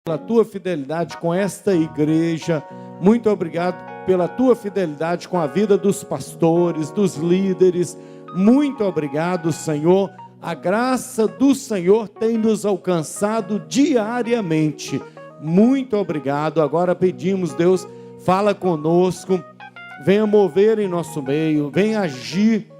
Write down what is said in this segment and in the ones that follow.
pela tua fidelidade com esta igreja, muito obrigado pela tua fidelidade com a vida dos pastores, dos líderes, muito obrigado, Senhor. A graça do Senhor tem nos alcançado diariamente, muito obrigado. Agora pedimos, Deus, fala conosco, venha mover em nosso meio, venha agir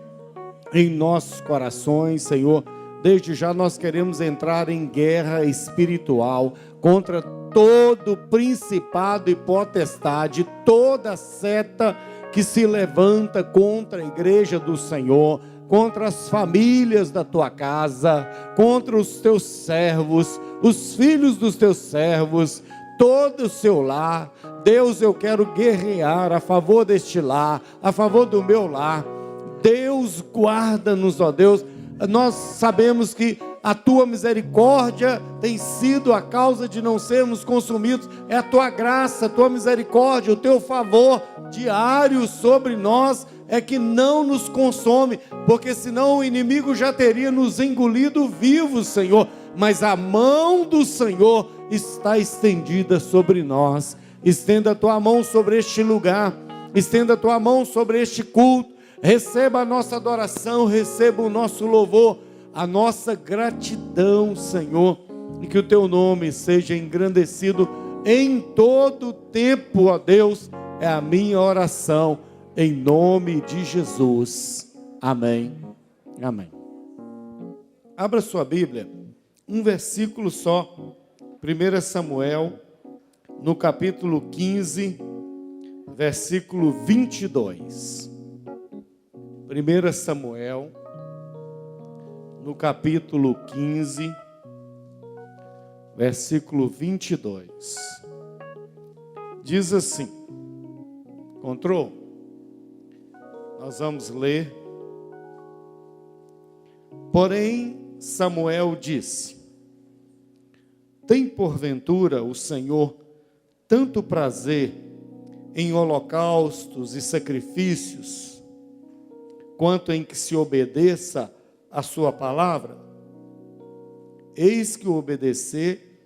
em nossos corações, Senhor. Desde já nós queremos entrar em guerra espiritual contra todo principado e potestade, toda seta que se levanta contra a igreja do Senhor, contra as famílias da tua casa, contra os teus servos, os filhos dos teus servos, todo o seu lar. Deus, eu quero guerrear a favor deste lar, a favor do meu lar. Deus, guarda-nos, ó Deus. Nós sabemos que a tua misericórdia tem sido a causa de não sermos consumidos. É a tua graça, a tua misericórdia, o teu favor diário sobre nós é que não nos consome, porque senão o inimigo já teria nos engolido vivos, Senhor. Mas a mão do Senhor está estendida sobre nós. Estenda a tua mão sobre este lugar, estenda a tua mão sobre este culto. Receba a nossa adoração, receba o nosso louvor, a nossa gratidão, Senhor, e que o teu nome seja engrandecido em todo o tempo, ó Deus, é a minha oração, em nome de Jesus, amém, amém. Abra sua Bíblia, um versículo só, 1 Samuel, no capítulo 15, versículo 22. 1 Samuel, no capítulo 15, versículo 22. Diz assim, encontrou? Nós vamos ler. Porém, Samuel disse: tem porventura o Senhor tanto prazer em holocaustos e sacrifícios, quanto em que se obedeça a sua palavra? Eis que o obedecer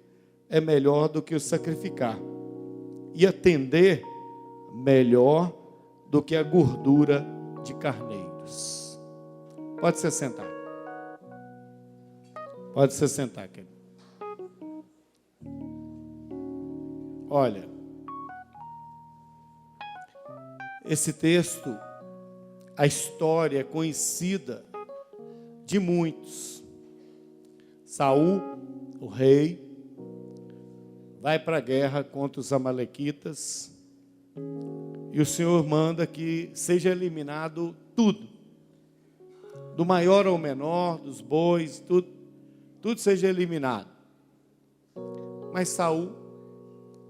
é melhor do que o sacrificar, e atender melhor do que a gordura de carneiros. Pode se sentar. Pode se sentar, querido. Olha, esse texto, a história é conhecida de muitos. Saul, o rei, vai para a guerra contra os amalequitas, e o Senhor manda que seja eliminado tudo, do maior ao menor, dos bois, tudo seja eliminado. Mas Saul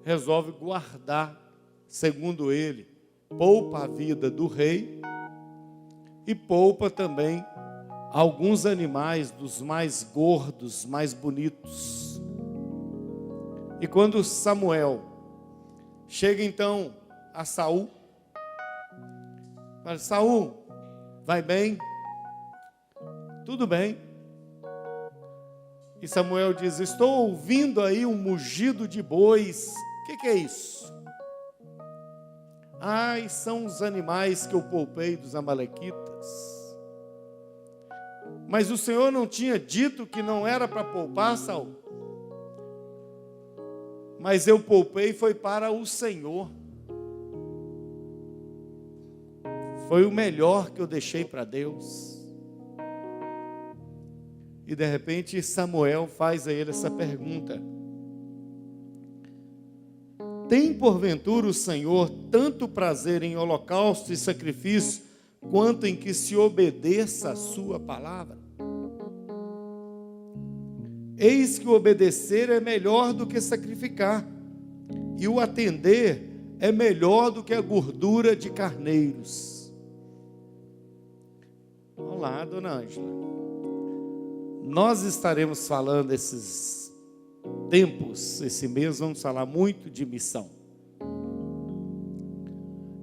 resolve guardar, segundo ele, poupa a vida do rei e poupa também alguns animais dos mais gordos, mais bonitos. E quando Samuel chega então a Saul, fala: Saul, vai bem? Tudo bem. E Samuel diz: estou ouvindo aí um mugido de bois. O que é isso? Ai, são os animais que eu poupei dos amalequitas. Mas o Senhor não tinha dito que não era para poupar, Saul? Mas eu poupei foi para o Senhor. Foi o melhor que eu deixei para Deus. E de repente Samuel faz a ele essa pergunta: tem porventura o Senhor tanto prazer em holocausto e sacrifício, quanto em que se obedeça a sua palavra? Eis que o obedecer é melhor do que sacrificar, e o atender é melhor do que a gordura de carneiros. Olá, dona Ângela. Nós estaremos falando esses tempos, esse mês, vamos falar muito de missão.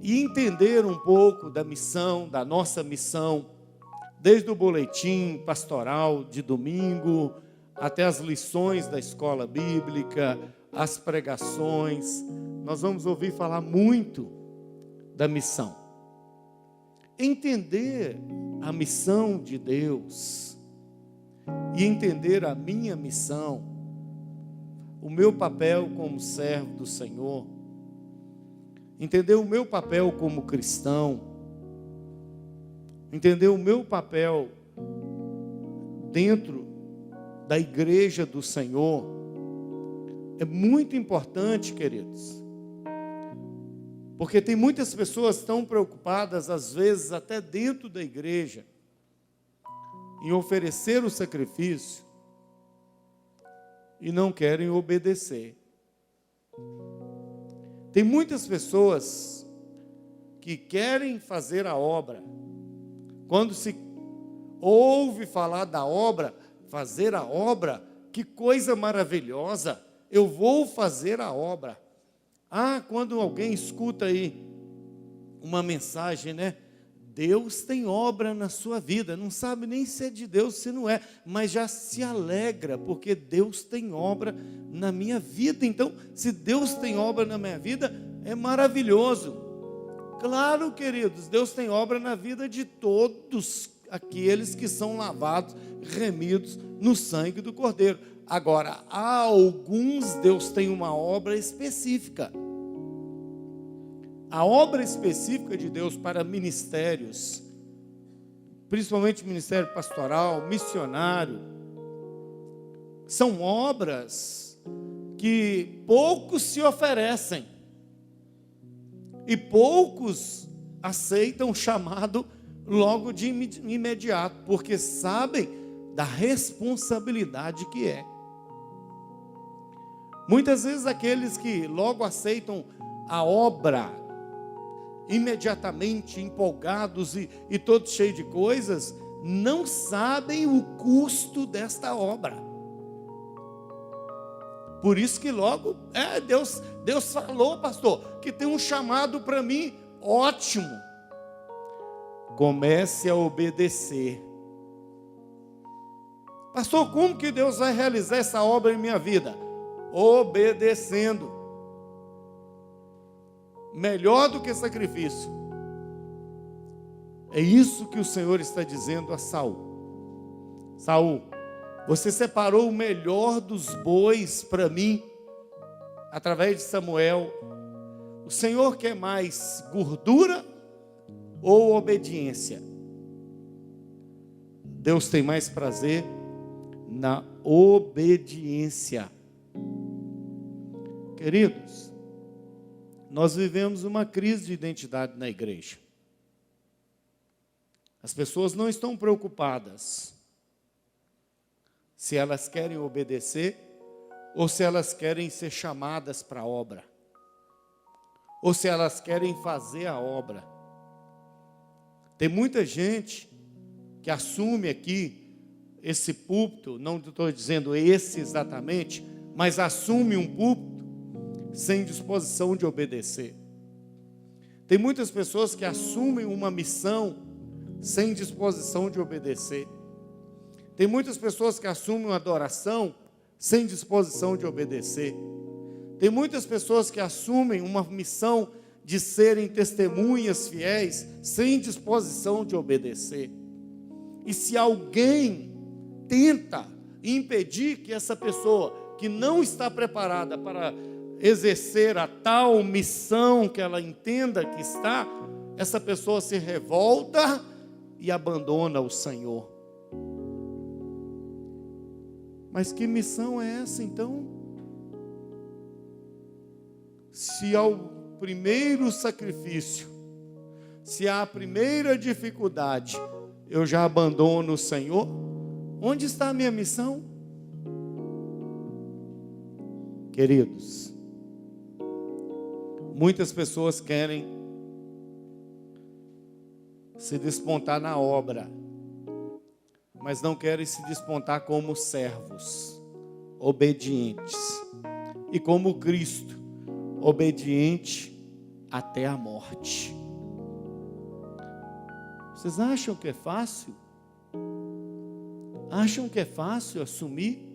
E entender um pouco da missão, da nossa missão, desde o boletim pastoral de domingo, até as lições da escola bíblica, as pregações, nós vamos ouvir falar muito da missão. Entender a missão de Deus e entender a minha missão, o meu papel como servo do Senhor, entender o meu papel como cristão, entender o meu papel dentro da igreja do Senhor, é muito importante, queridos. Porque tem muitas pessoas tão preocupadas, às vezes até dentro da igreja, em oferecer o sacrifício e não querem obedecer. Tem muitas pessoas que querem fazer a obra. Quando se ouve falar da obra, fazer a obra, que coisa maravilhosa, eu vou fazer a obra. Quando alguém escuta aí uma mensagem, né? Deus tem obra na sua vida, não sabe nem se é de Deus, se não é, mas já se alegra, porque Deus tem obra na minha vida. Então, se Deus tem obra na minha vida, é maravilhoso. Claro, queridos, Deus tem obra na vida de todos aqueles que são lavados, remidos no sangue do Cordeiro. Agora, há alguns, Deus tem uma obra específica. A obra específica de Deus para ministérios, principalmente ministério pastoral, missionário, são obras que poucos se oferecem e poucos aceitam o chamado logo de imediato, porque sabem da responsabilidade que é. Muitas vezes aqueles que logo aceitam a obra, imediatamente empolgados e todos cheios de coisas, não sabem o custo desta obra. Por isso que logo, Deus falou, pastor, que tem um chamado para mim, ótimo. Comece a obedecer. Pastor, como que Deus vai realizar essa obra em minha vida? Obedecendo. Melhor do que sacrifício. É isso que o Senhor está dizendo a Saul. Saul, você separou o melhor dos bois para mim, através de Samuel. O Senhor quer mais gordura ou obediência? Deus tem mais prazer na obediência. Queridos, nós vivemos uma crise de identidade na igreja. As pessoas não estão preocupadas se elas querem obedecer ou se elas querem ser chamadas para a obra, ou se elas querem fazer a obra. Tem muita gente que assume aqui esse púlpito, não estou dizendo esse exatamente, mas assume um púlpito sem disposição de obedecer. Tem muitas pessoas que assumem uma missão sem disposição de obedecer. Tem muitas pessoas que assumem uma adoração sem disposição de obedecer. Tem muitas pessoas que assumem uma missão de serem testemunhas fiéis sem disposição de obedecer. E se alguém tenta impedir que essa pessoa que não está preparada para exercer a tal missão que ela entenda que está, essa pessoa se revolta e abandona o Senhor. Mas que missão é essa então? Se ao primeiro sacrifício, se à primeira dificuldade, eu já abandono o Senhor, onde está a minha missão? Queridos, muitas pessoas querem se despontar na obra, mas não querem se despontar como servos, obedientes, e como Cristo, obediente até a morte. Vocês acham que é fácil? Acham que é fácil assumir?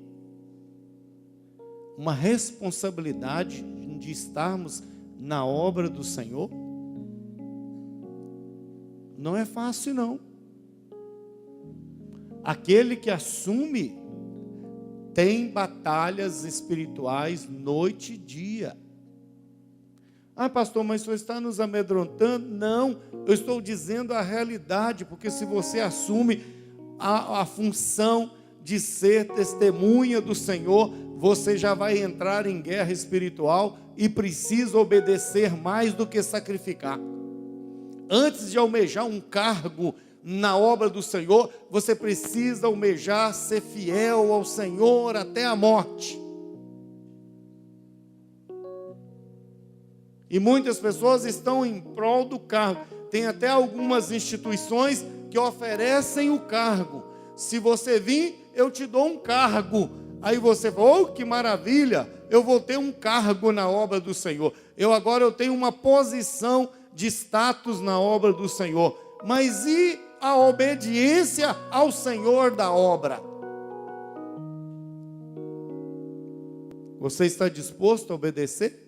uma responsabilidade de estarmos na obra do Senhor? Não é fácil, não. Aquele que assume tem batalhas espirituais noite e dia. Ah, pastor, mas o senhor está nos amedrontando? Não, eu estou dizendo a realidade, porque se você assume a função de ser testemunha do Senhor, você já vai entrar em guerra espiritual e precisa obedecer mais do que sacrificar. Antes de almejar um cargo na obra do Senhor, você precisa almejar ser fiel ao Senhor até a morte. E muitas pessoas estão em prol do cargo. Tem até algumas instituições que oferecem o cargo. Se você vir, eu te dou um cargo. Aí você fala, oh, que maravilha, eu vou ter um cargo na obra do Senhor. Agora eu tenho uma posição de status na obra do Senhor. Mas e a obediência ao Senhor da obra? Você está disposto a obedecer?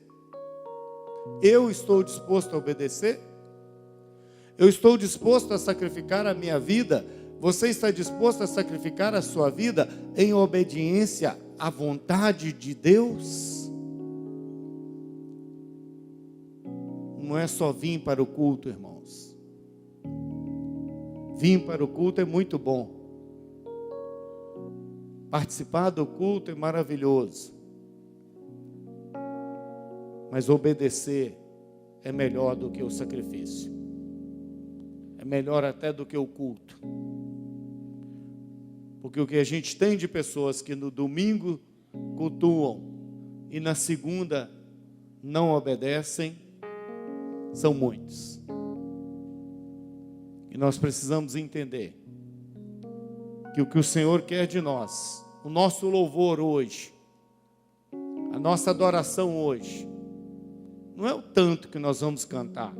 Eu estou disposto a obedecer? Eu estou disposto a sacrificar a minha vida? Você está disposto a sacrificar a sua vida em obediência à vontade de Deus? Não é só vir para o culto, irmãos. Vir para o culto é muito bom. Participar do culto é maravilhoso. Mas obedecer é melhor do que o sacrifício. É melhor até do que o culto. Porque o que a gente tem de pessoas que no domingo cultuam e na segunda não obedecem, são muitos. E nós precisamos entender que o Senhor quer de nós, o nosso louvor hoje, a nossa adoração hoje, não é o tanto que nós vamos cantar.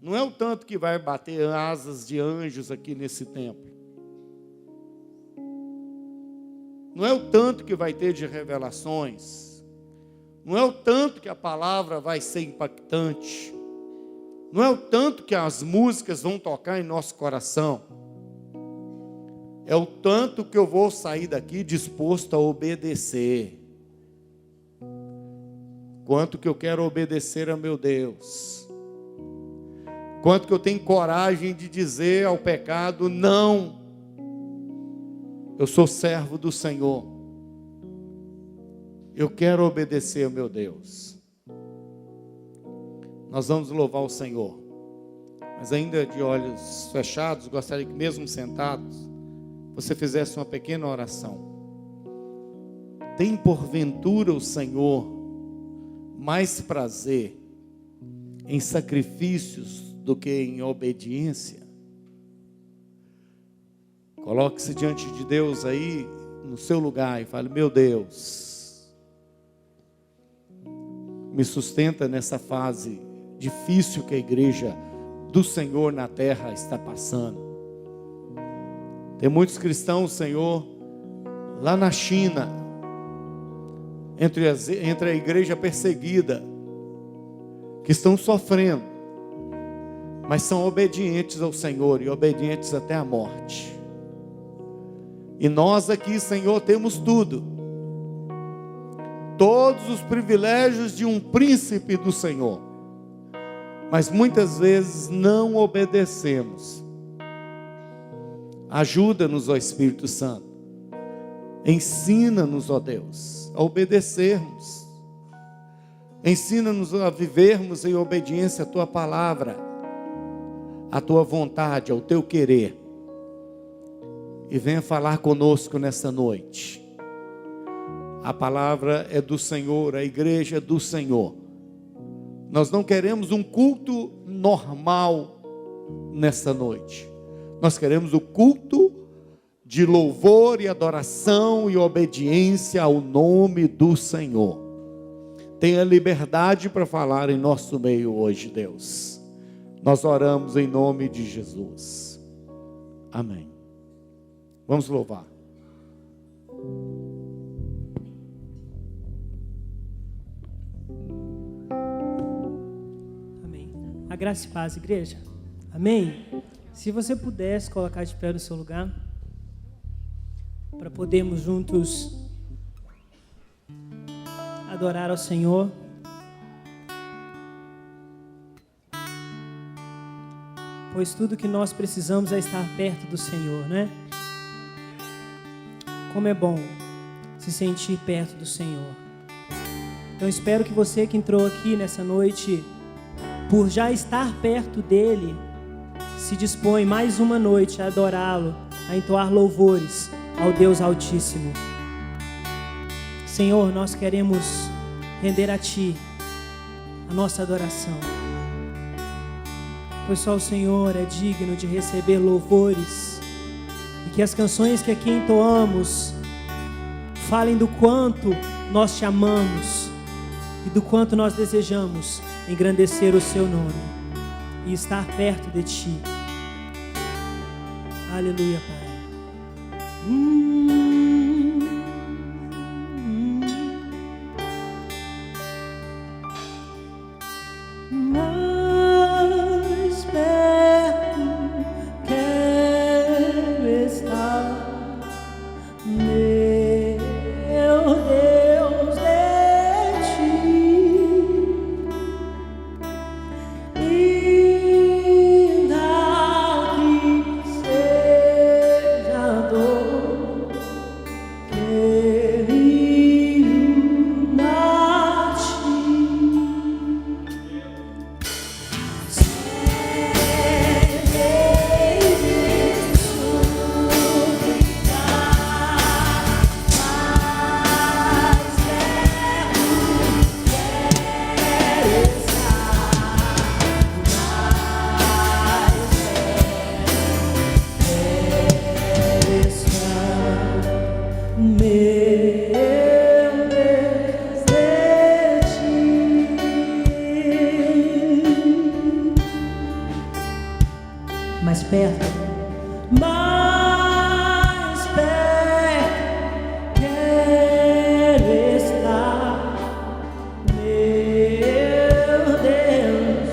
Não é o tanto que vai bater asas de anjos aqui nesse templo. Não é o tanto que vai ter de revelações. Não é o tanto que a palavra vai ser impactante. Não é o tanto que as músicas vão tocar em nosso coração. É o tanto que eu vou sair daqui disposto a obedecer. Quanto que eu quero obedecer a meu Deus. Quanto que eu tenho coragem de dizer ao pecado, não. Eu sou servo do Senhor. Eu quero obedecer ao meu Deus. Nós vamos louvar o Senhor. Mas ainda de olhos fechados, gostaria que mesmo sentados, você fizesse uma pequena oração. Tem porventura o Senhor mais prazer em sacrifícios do que em obediência? Coloque-se diante de Deus aí, no seu lugar, e fale, meu Deus, me sustenta nessa fase difícil que a igreja do Senhor na terra está passando. Tem muitos cristãos, Senhor, lá na China, entre a igreja perseguida, que estão sofrendo, mas são obedientes ao Senhor e obedientes até a morte. E nós aqui, Senhor, temos tudo, todos os privilégios de um príncipe do Senhor, mas muitas vezes não obedecemos. Ajuda-nos, ó Espírito Santo, ensina-nos, ó Deus, a obedecermos, ensina-nos a vivermos em obediência à Tua palavra, à Tua vontade, ao Teu querer. E venha falar conosco nessa noite. A palavra é do Senhor, a igreja é do Senhor. Nós não queremos um culto normal nessa noite. Nós queremos o culto de louvor e adoração e obediência ao nome do Senhor. Tenha liberdade para falar em nosso meio hoje, Deus. Nós oramos em nome de Jesus. Amém. Vamos louvar. A graça e paz, igreja. Amém? Se você pudesse colocar de pé no seu lugar, para podermos juntos adorar ao Senhor. Pois tudo que nós precisamos é estar perto do Senhor, né? Como é bom se sentir perto do Senhor. Então espero que você que entrou aqui nessa noite, por já estar perto dele, se dispõe mais uma noite a adorá-lo, a entoar louvores ao Deus Altíssimo. Senhor, nós queremos render a Ti a nossa adoração, pois só o Senhor é digno de receber louvores, e que as canções que aqui entoamos falem do quanto nós Te amamos e do quanto nós desejamos engrandecer o Seu nome e estar perto de Ti. Aleluia, Pai. Mais perto quero estar, meu Deus, de Ti. Ainda que seja a dor, quero na Ti. Mais perto, mais perto quero estar, meu Deus.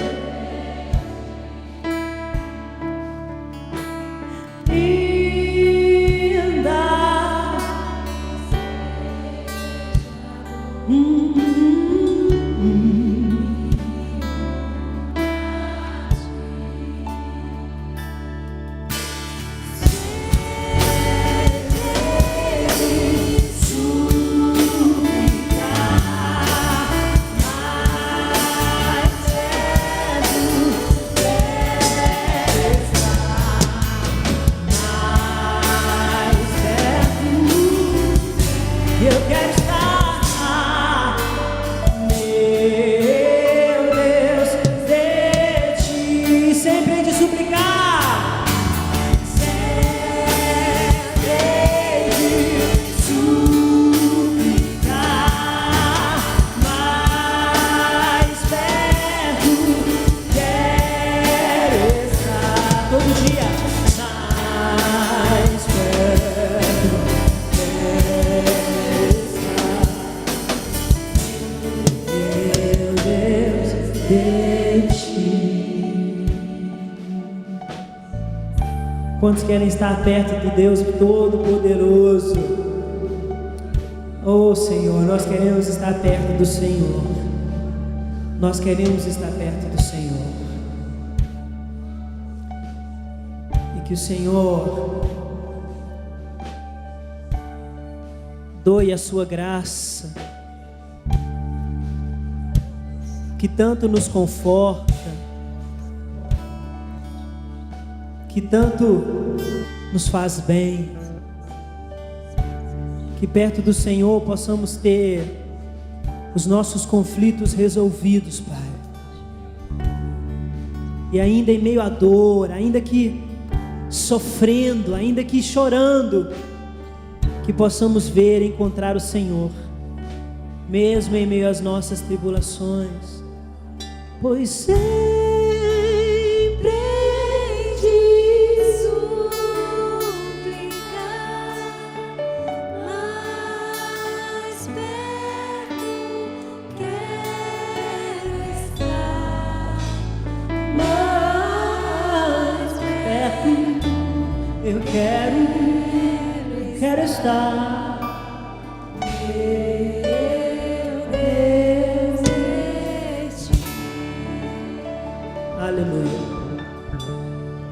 Ainda eu quero estar, meu Deus, de Ti, sempre de suplicar, sempre de suplicar, mais perto quero estar, todo dia, mais perto. Quantos querem estar perto do Deus Todo-Poderoso? Oh Senhor, nós queremos estar perto do Senhor. Nós queremos estar perto do Senhor. E que o Senhor doe a sua graça, que tanto nos conforta, que tanto nos faz bem, que perto do Senhor possamos ter os nossos conflitos resolvidos, Pai. E ainda em meio à dor, ainda que sofrendo, ainda que chorando, que possamos ver e encontrar o Senhor, mesmo em meio às nossas tribulações, pois sempre quero estar. Aleluia.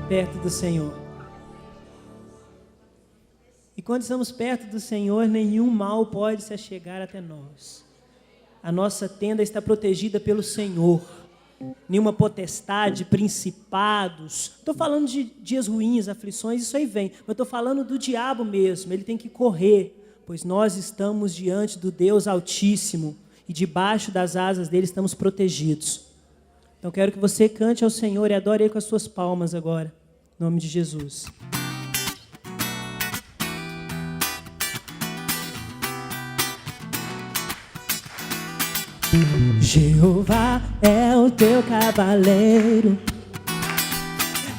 Perto do Senhor. E quando estamos perto do Senhor, nenhum mal pode se achegar até nós. A nossa tenda está protegida pelo Senhor. Nenhuma potestade, principados. Estou falando de dias ruins, aflições, isso aí vem. Mas estou falando do diabo mesmo. Ele tem que correr, pois nós estamos diante do Deus Altíssimo e debaixo das asas dele estamos protegidos. Então quero que você cante ao Senhor e adore Ele com as suas palmas agora, em nome de Jesus. Jeová é o teu cavaleiro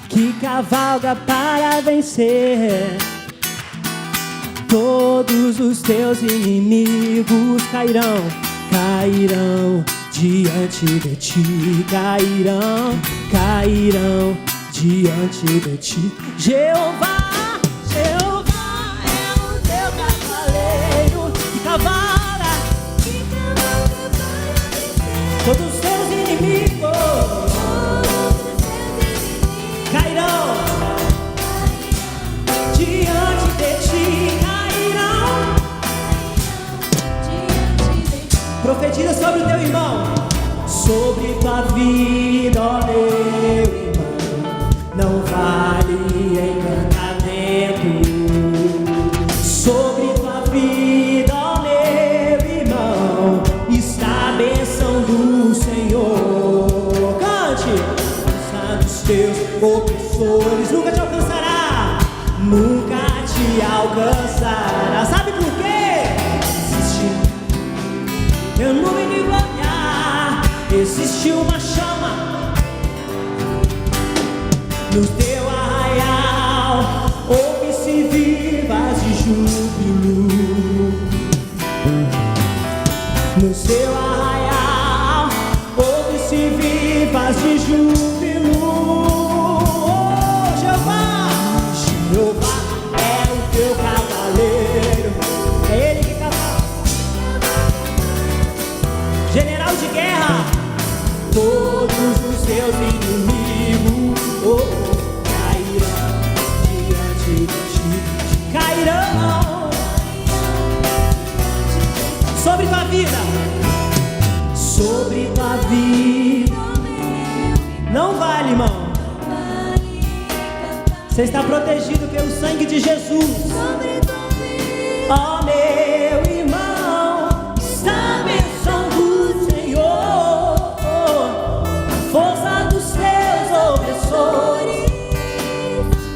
que cavalga para vencer. Todos os teus inimigos cairão diante de ti, cairão diante de ti. Jeová é o teu cavaleiro que cavalga. Todos os teus inimigos cairão diante de ti, Profetiza sobre o teu irmão, sobre tua vida, ó meu irmão, não vale encantamento. Sobre tua vida, ó meu irmão, está a bênção do Senhor. Cante! Dos teus opressores nunca te alcançará, nunca te alcançará. Sabe por quê? Meu nome de glória, existe uma chama no teu arraial, ouve-se vivas de júbilo. No seu arraial, ouve-se vivas de júbilo. Oh, Jeová é o teu cavaleiro, é Ele que cavalga. General de guerra, todos os seus inimigos cairão diante de ti, cairão sobre tua vida, não vale, irmão. Você está protegido pelo sangue de Jesus. Ó meu irmão, está a bênção do Senhor, a força dos teus opressores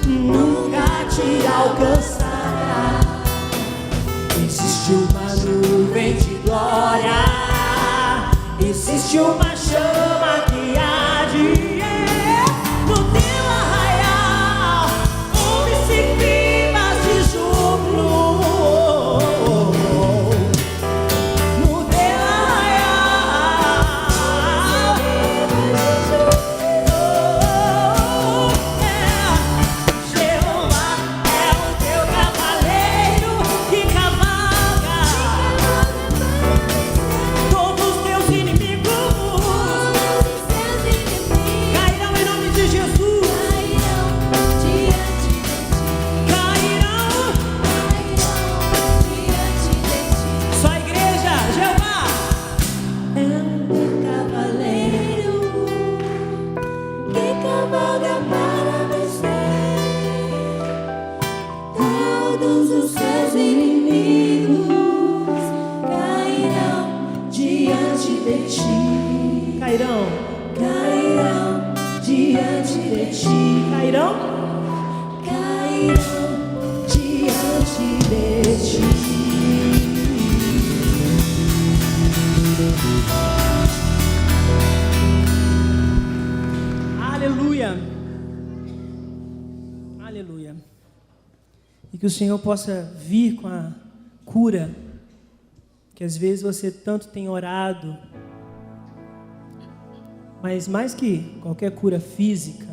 nunca te alcançará. Existe uma nuvem de glória, existe uma chama que arde. No teu arraial, ouve-se vivas de júbilo. No teu arraial, Jeová é o teu cavaleiro que cavalga. Todos os teus inimigos cairão em nome de Jesus. Cairão. Só a igreja, Jeová é o teu cavaleiro que cavalga para vencer. Todos os seus inimigos cairão diante de ti. Cairão diante de ti. Cairão diante de ti. Aleluia. Aleluia. E que o Senhor possa vir com a cura que às vezes você tanto tem orado, mas mais que qualquer cura física,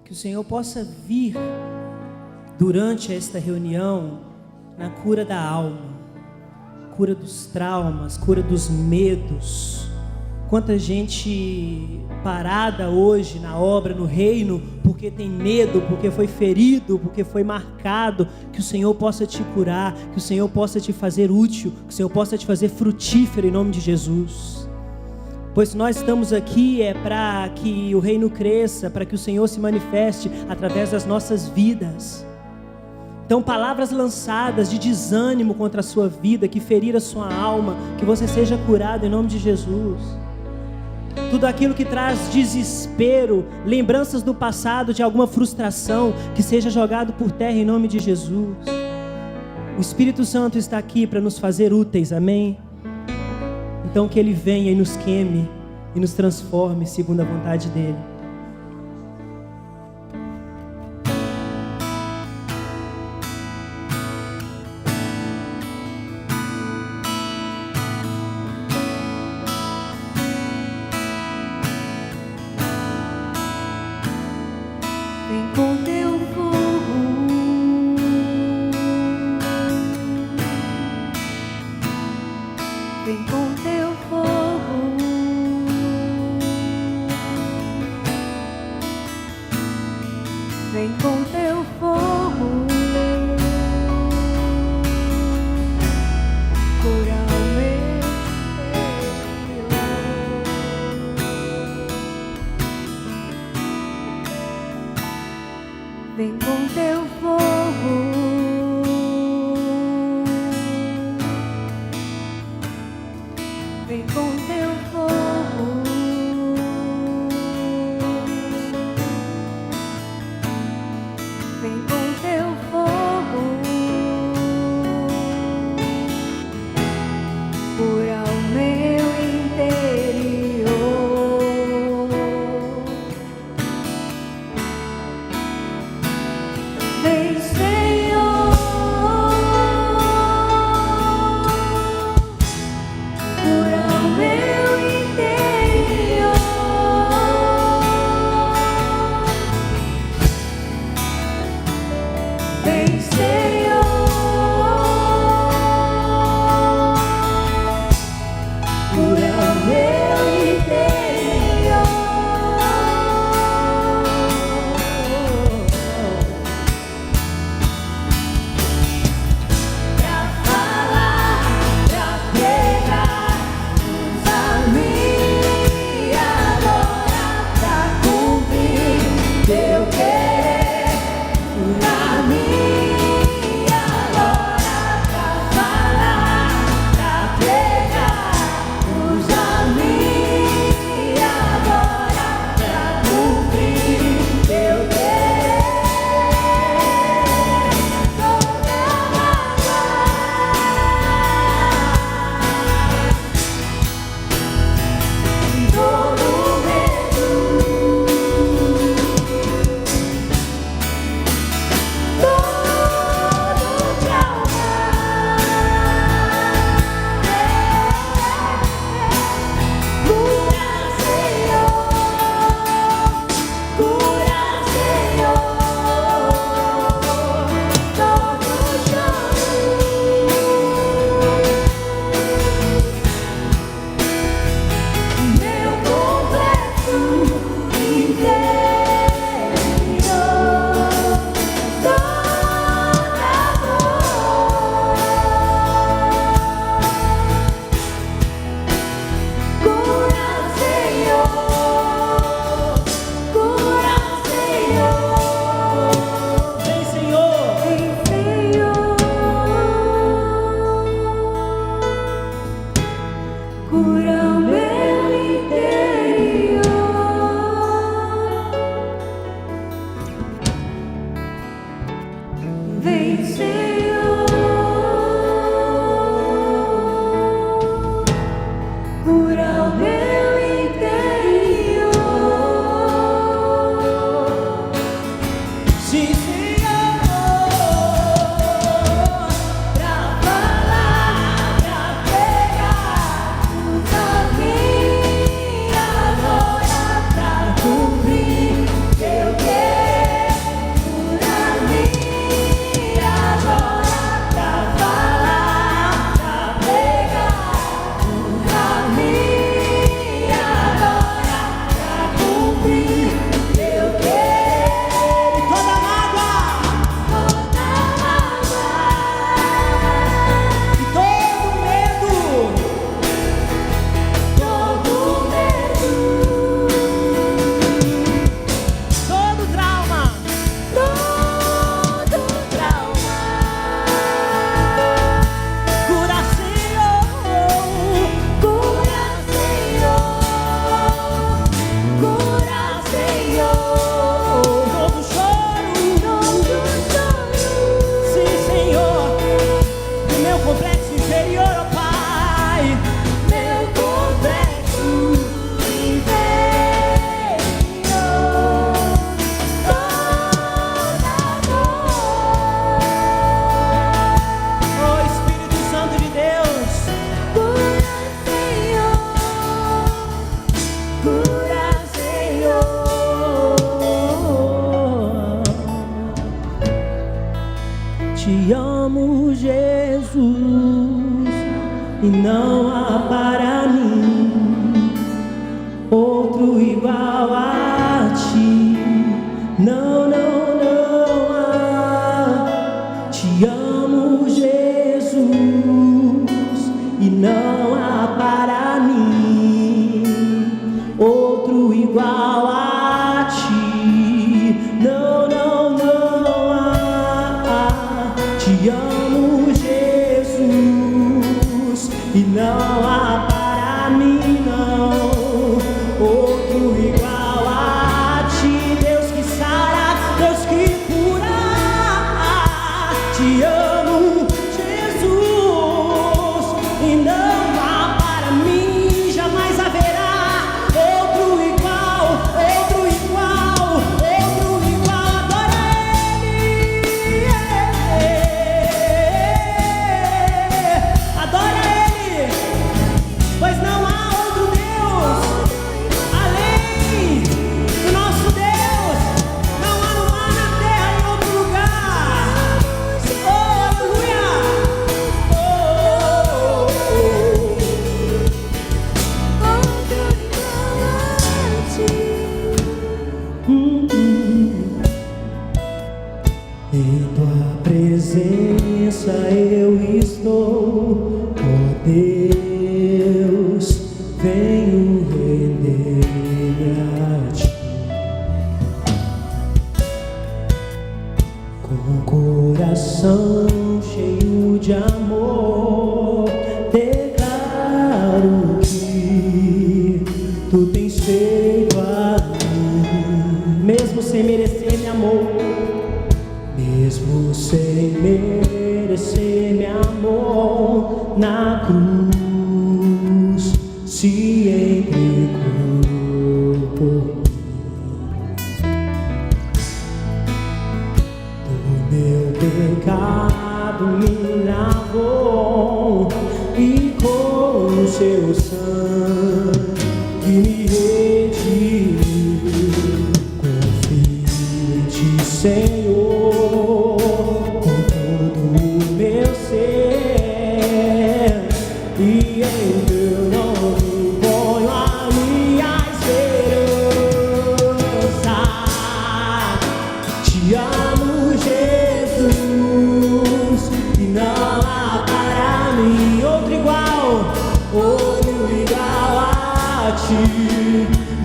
que o Senhor possa vir durante esta reunião na cura da alma, cura dos traumas, cura dos medos. Quanta gente parada hoje na obra, no reino, porque tem medo, porque foi ferido, porque foi marcado. Que o Senhor possa te curar, que o Senhor possa te fazer útil, que o Senhor possa te fazer frutífero em nome de Jesus. Pois nós estamos aqui para que o reino cresça, para que o Senhor se manifeste através das nossas vidas. Então, palavras lançadas de desânimo contra a sua vida, que ferir a sua alma, que você seja curado em nome de Jesus. Tudo aquilo que traz desespero, lembranças do passado, de alguma frustração, que seja jogado por terra em nome de Jesus. O Espírito Santo está aqui para nos fazer úteis, amém? Então que Ele venha e nos queime e nos transforme segundo a vontade dEle. e não há para mim outro igual a ti. Não, não, não há. Te amo, Jesus, e não há para mim outro igual a ti. Não, não, não há. Te amo, Jesus, e não há para mim não outro igual a ti. Deus que sara, Deus que cura. Te amo, Jesus, e não há para mim, jamais haverá outro igual, outro igual, outro igual. Adora Ele, adora Ele, pois não há outro Deus além do nosso Deus. Não há no mar, na terra, em outro lugar. Oh, aleluia! Oh, oh, Em tua presença eu estou, ó Deus, venho render-me a ti. Com o coração cheio de amor, declaro que tu tens feito a mim, mesmo sem merecer me amor, mesmo sem merecer me amor, na cruz se entregou por mim. Do meu pecado me lavou e com o seu sangue me redimiu. Confio em ti, Senhor, com todo o meu ser, e em teu nome ponho a minha esperança. Te amo, Jesus, e não há para mim outro igual a ti.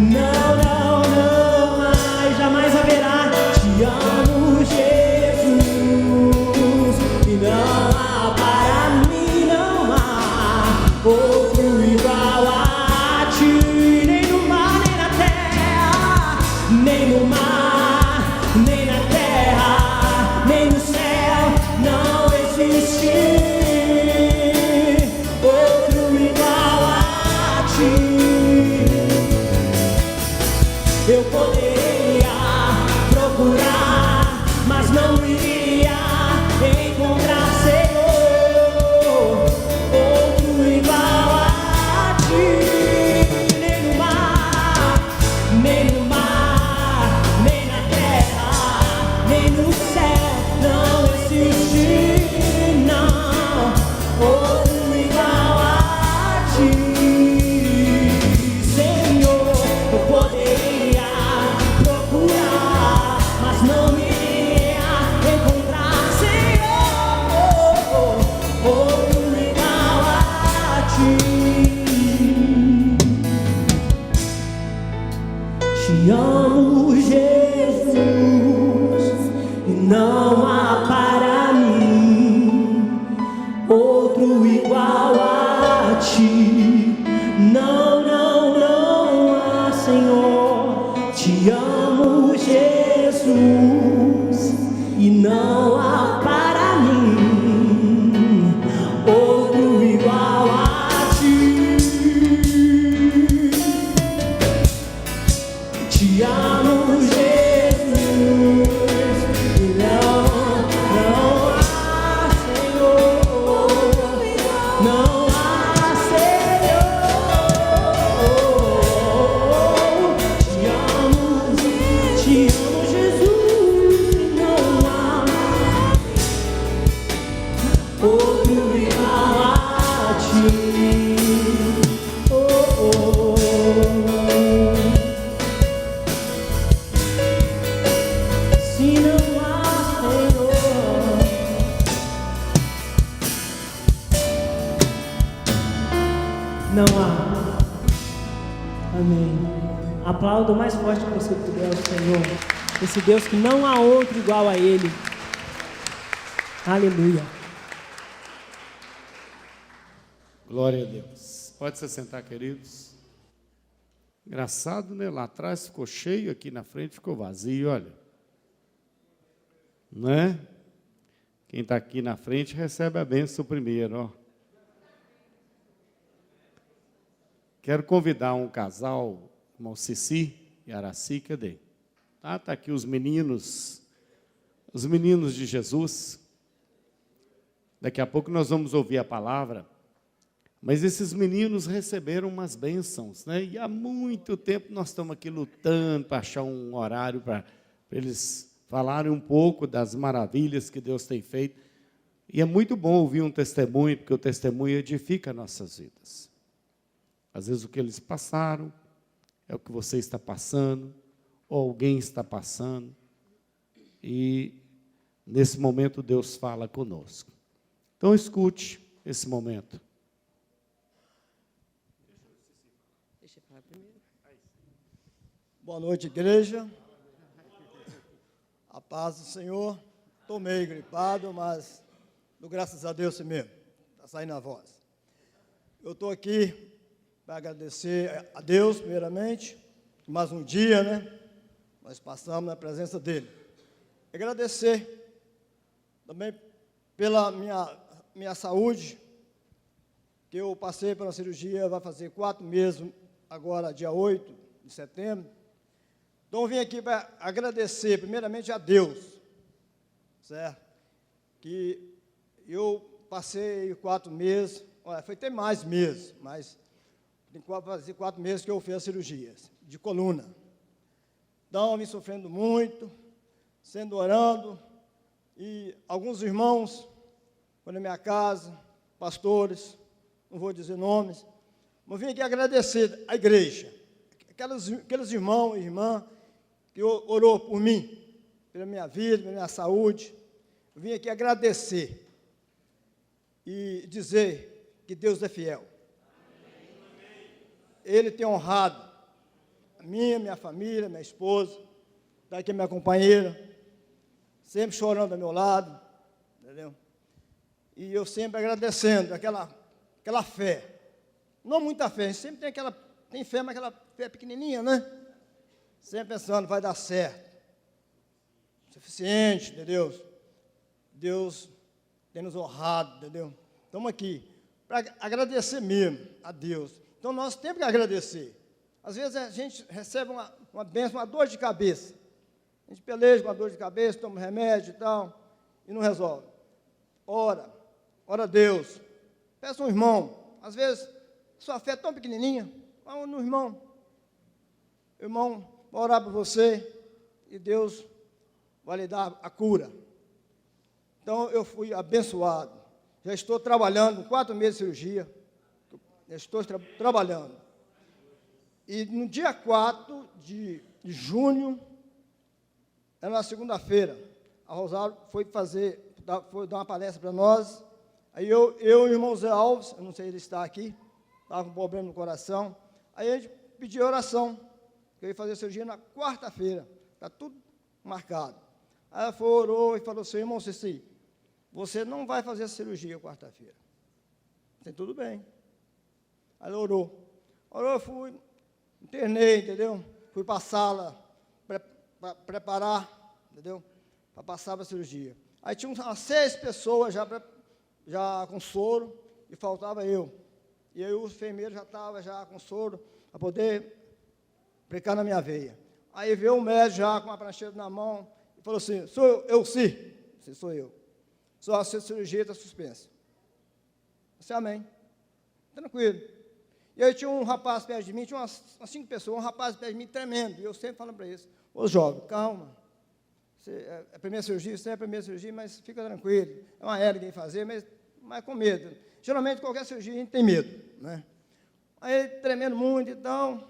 Não, não, não, mas jamais haverá. Te amo, Jesus, e não há para mim, não há outro igual a ti. Nem no mar, nem na terra, nem no mar, nem na terra, nem no céu, não existe outro igual a ti. Eu poderia procurar, mas não iria encontrar, Senhor, outro igual a ti. Nem no mar, nem no mar, nem na terra, nem no céu, não existe, não, outro igual a ti. Senhor, eu poderia procurar, mas não iria encontrar, Senhor, outro igual a ti. Te amo, Jesus, e não há para mim outro igual a ti. Não, não, não há, Senhor. Te amo, Jesus, e não há para mim outro igual a ti. Te amo, Jesus, e não há, Senhor, não há, Senhor. Te amo, Jesus. Amém. Aplauda o mais forte que você puder ao Senhor. Esse Deus que não há outro igual a Ele. Aleluia. Glória a Deus. Pode se sentar, queridos. Engraçado, né? Lá atrás ficou cheio, aqui na frente ficou vazio, olha. Não é? Quem está aqui na frente recebe a bênção primeiro, ó. Quero convidar um casal, irmão Cici e Araci, cadê? Tá aqui os meninos de Jesus. Daqui a pouco nós vamos ouvir a palavra. Mas esses meninos receberam umas bênçãos, né? E há muito tempo nós estamos aqui lutando para achar um horário para eles falarem um pouco das maravilhas que Deus tem feito. E é muito bom ouvir um testemunho, porque o testemunho edifica nossas vidas. Às vezes o que eles passaram é o que você está passando, ou alguém está passando. E nesse momento Deus fala conosco. Então escute esse momento. Boa noite, igreja. A paz do Senhor. Estou meio gripado, mas graças a Deus mesmo. Está saindo a voz. Eu estou aqui para agradecer a Deus, primeiramente, mais um dia, né? Nós passamos na presença dEle. Agradecer também pela minha saúde, que eu passei pela cirurgia, vai fazer 4 meses, agora dia 8 de setembro. Então, eu vim aqui para agradecer, primeiramente, a Deus, certo? Que eu passei 4 meses, olha, foi até mais meses, mas tem quase 4 meses que eu fiz a cirurgia de coluna. Então, eu vim sofrendo muito, sendo orando, e alguns irmãos foram na minha casa, pastores, não vou dizer nomes, mas vim aqui agradecer a igreja, aqueles irmãos e irmãs que orou por mim, pela minha vida, pela minha saúde. Eu vim aqui agradecer e dizer que Deus é fiel. Ele tem honrado a minha família, minha esposa, está aqui a minha companheira, sempre chorando ao meu lado, entendeu? E eu sempre agradecendo aquela fé. Não muita fé, sempre tem fé, mas aquela fé pequenininha, né? Sempre pensando, vai dar certo. Suficiente, entendeu? Deus tem nos honrado, entendeu? Estamos aqui para agradecer mesmo a Deus. Então, nós temos que agradecer. Às vezes, a gente recebe uma bênção, uma dor de cabeça. A gente peleja com a dor de cabeça, toma remédio e tal, e não resolve. Ora a Deus. Peça um irmão. Às vezes, sua fé é tão pequenininha, vai no irmão. Irmão, vai orar por você e Deus vai lhe dar a cura. Então, eu fui abençoado. Já estou trabalhando, 4 meses de cirurgia. Já estou trabalhando. E no dia 4 de junho, era na segunda-feira, a Rosário foi dar uma palestra para nós. Aí eu e o irmão Zé Alves, eu não sei se ele está aqui, estava com problema no coração. Aí a gente pediu oração. Eu ia fazer a cirurgia na quarta-feira, está tudo marcado. Aí ela foi, orou e falou assim, irmão Ceci, você não vai fazer a cirurgia quarta-feira. Tem tudo bem. Aí ela orou, eu fui, internei, entendeu? Fui para a sala, para preparar, entendeu? Para passar para a cirurgia. Aí tinha umas 6 pessoas já com soro, e faltava eu. E aí o enfermeiro já estava com soro, para poder aplicar na minha veia. Aí veio o médico já com uma prancheta na mão, e falou assim, sou eu sim? Sim, sou eu. Só a cirurgia está suspensa. Eu disse, amém. Tranquilo. E aí tinha um rapaz perto de mim, tinha umas 5 pessoas, um rapaz perto de mim tremendo, e eu sempre falando para eles, ô jovem, calma, é a primeira cirurgia, isso é a primeira cirurgia, mas fica tranquilo, é uma era que tem que fazer, mas com medo. Geralmente, qualquer cirurgia, a gente tem medo, né? Aí ele tremendo muito e tal,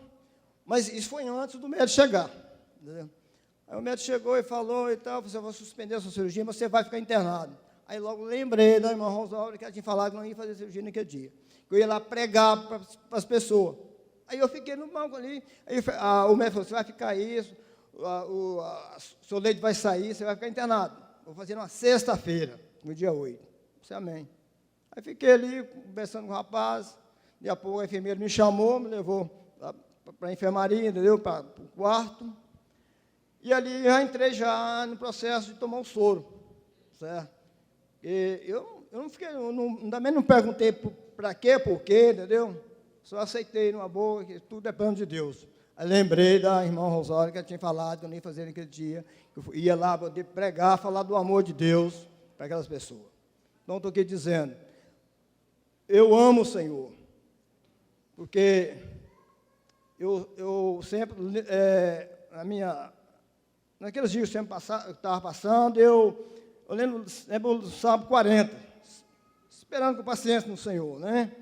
mas isso foi antes do médico chegar, entendeu? Aí o médico chegou e falou e tal, você vai suspender a sua cirurgia, mas você vai ficar internado. Aí logo lembrei da irmã Rosário, que ela tinha falado que não ia fazer cirurgia naquele dia. Que eu ia lá pregar para as pessoas. Aí eu fiquei no banco ali, aí o médico falou, você vai ficar isso, o seu leite vai sair, você vai ficar internado. Vou fazer uma sexta-feira, no dia 8. Disse, amém. Aí fiquei ali, conversando com o rapaz, daqui a pouco a enfermeira me chamou, me levou para a enfermaria, entendeu? Para o quarto. E ali já entrei já no processo de tomar o soro, certo? E eu não fiquei, também não perguntei para quê, por quê, entendeu? Só aceitei numa boa, que tudo é plano de Deus. Aí lembrei da irmã Rosário, que ela tinha falado que eu nem ia fazer naquele dia, que eu ia lá poder pregar, falar do amor de Deus para aquelas pessoas. Então, estou aqui dizendo, eu amo o Senhor, porque eu sempre, naqueles dias que eu estava passando, eu lembro do Salmo 40, esperando com paciência no Senhor, né?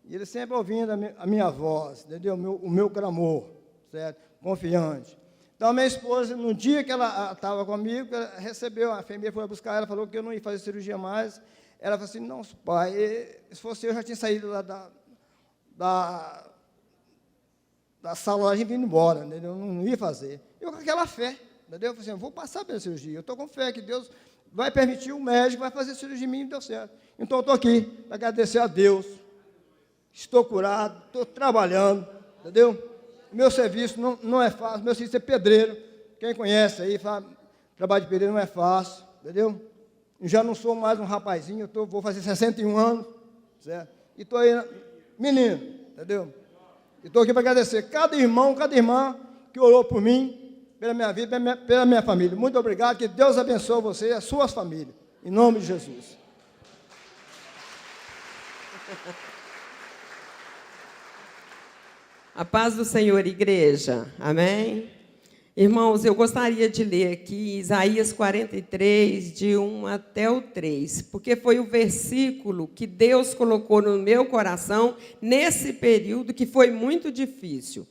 E ele sempre ouvindo a minha voz, entendeu? O meu clamor, certo? Confiante. Então, a minha esposa, no dia que ela estava comigo, ela recebeu, a enfermeira foi buscar ela, falou que eu não ia fazer cirurgia mais. Ela falou assim, não, pai, se fosse eu já tinha saído lá da sala, a gente vindo embora, entendeu? Eu não ia fazer. Eu com aquela fé, entendeu? Eu falei assim, eu vou passar pela cirurgia, eu estou com fé que Deus vai permitir, o médico vai fazer cirurgia em mim e deu certo. Então, eu estou aqui para agradecer a Deus. Estou curado, estou trabalhando, entendeu? Meu serviço não é fácil, meu serviço é pedreiro. Quem conhece aí, fala, trabalho de pedreiro não é fácil, entendeu? Eu já não sou mais um rapazinho, vou fazer 61 anos, certo? E estou aí, menino, entendeu? E estou aqui para agradecer cada irmão, cada irmã que orou por mim, pela minha vida, pela minha família. Muito obrigado, que Deus abençoe você e as suas famílias, em nome de Jesus. A paz do Senhor, igreja. Amém? Irmãos, eu gostaria de ler aqui Isaías 43, de 1 até o 3, porque foi o versículo que Deus colocou no meu coração nesse período que foi muito difícil.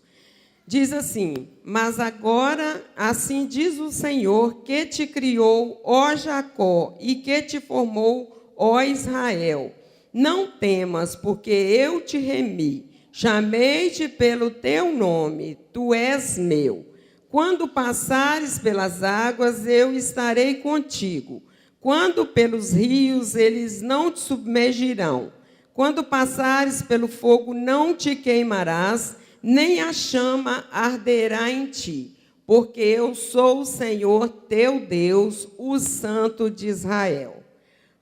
Diz assim, mas agora, assim diz o Senhor, que te criou, ó Jacó, e que te formou, ó Israel. Não temas, porque eu te remi. Chamei-te pelo teu nome, tu és meu. Quando passares pelas águas, eu estarei contigo. Quando pelos rios, eles não te submergirão. Quando passares pelo fogo, não te queimarás, nem a chama arderá em ti. Porque eu sou o Senhor teu Deus, o Santo de Israel.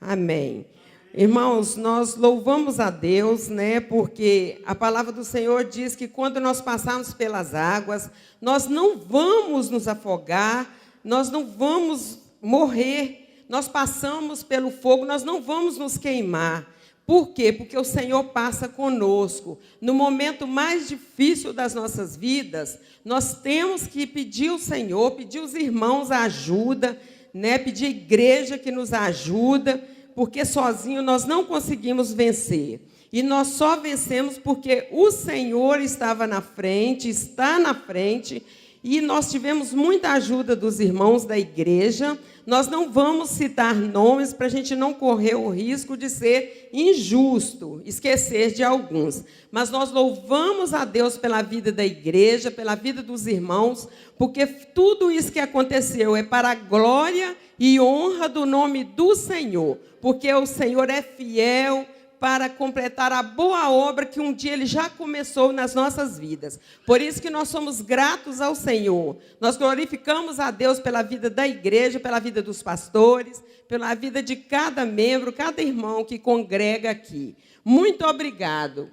Amém. Irmãos, nós louvamos a Deus, né? Porque a palavra do Senhor diz que quando nós passarmos pelas águas, nós não vamos nos afogar, nós não vamos morrer, nós passamos pelo fogo, nós não vamos nos queimar. Por quê? Porque o Senhor passa conosco. No momento mais difícil das nossas vidas, nós temos que pedir ao Senhor, pedir aos irmãos a ajuda, né? Pedir à igreja que nos ajuda, porque sozinho nós não conseguimos vencer. E nós só vencemos porque o Senhor estava na frente, está na frente, e nós tivemos muita ajuda dos irmãos da igreja. Nós não vamos citar nomes para a gente não correr o risco de ser injusto, esquecer de alguns. Mas nós louvamos a Deus pela vida da igreja, pela vida dos irmãos, porque tudo isso que aconteceu é para a glória e honra do nome do Senhor, porque o Senhor é fiel para completar a boa obra que um dia Ele já começou nas nossas vidas. Por isso que nós somos gratos ao Senhor. Nós glorificamos a Deus pela vida da igreja, pela vida dos pastores, pela vida de cada membro, cada irmão que congrega aqui. Muito obrigado.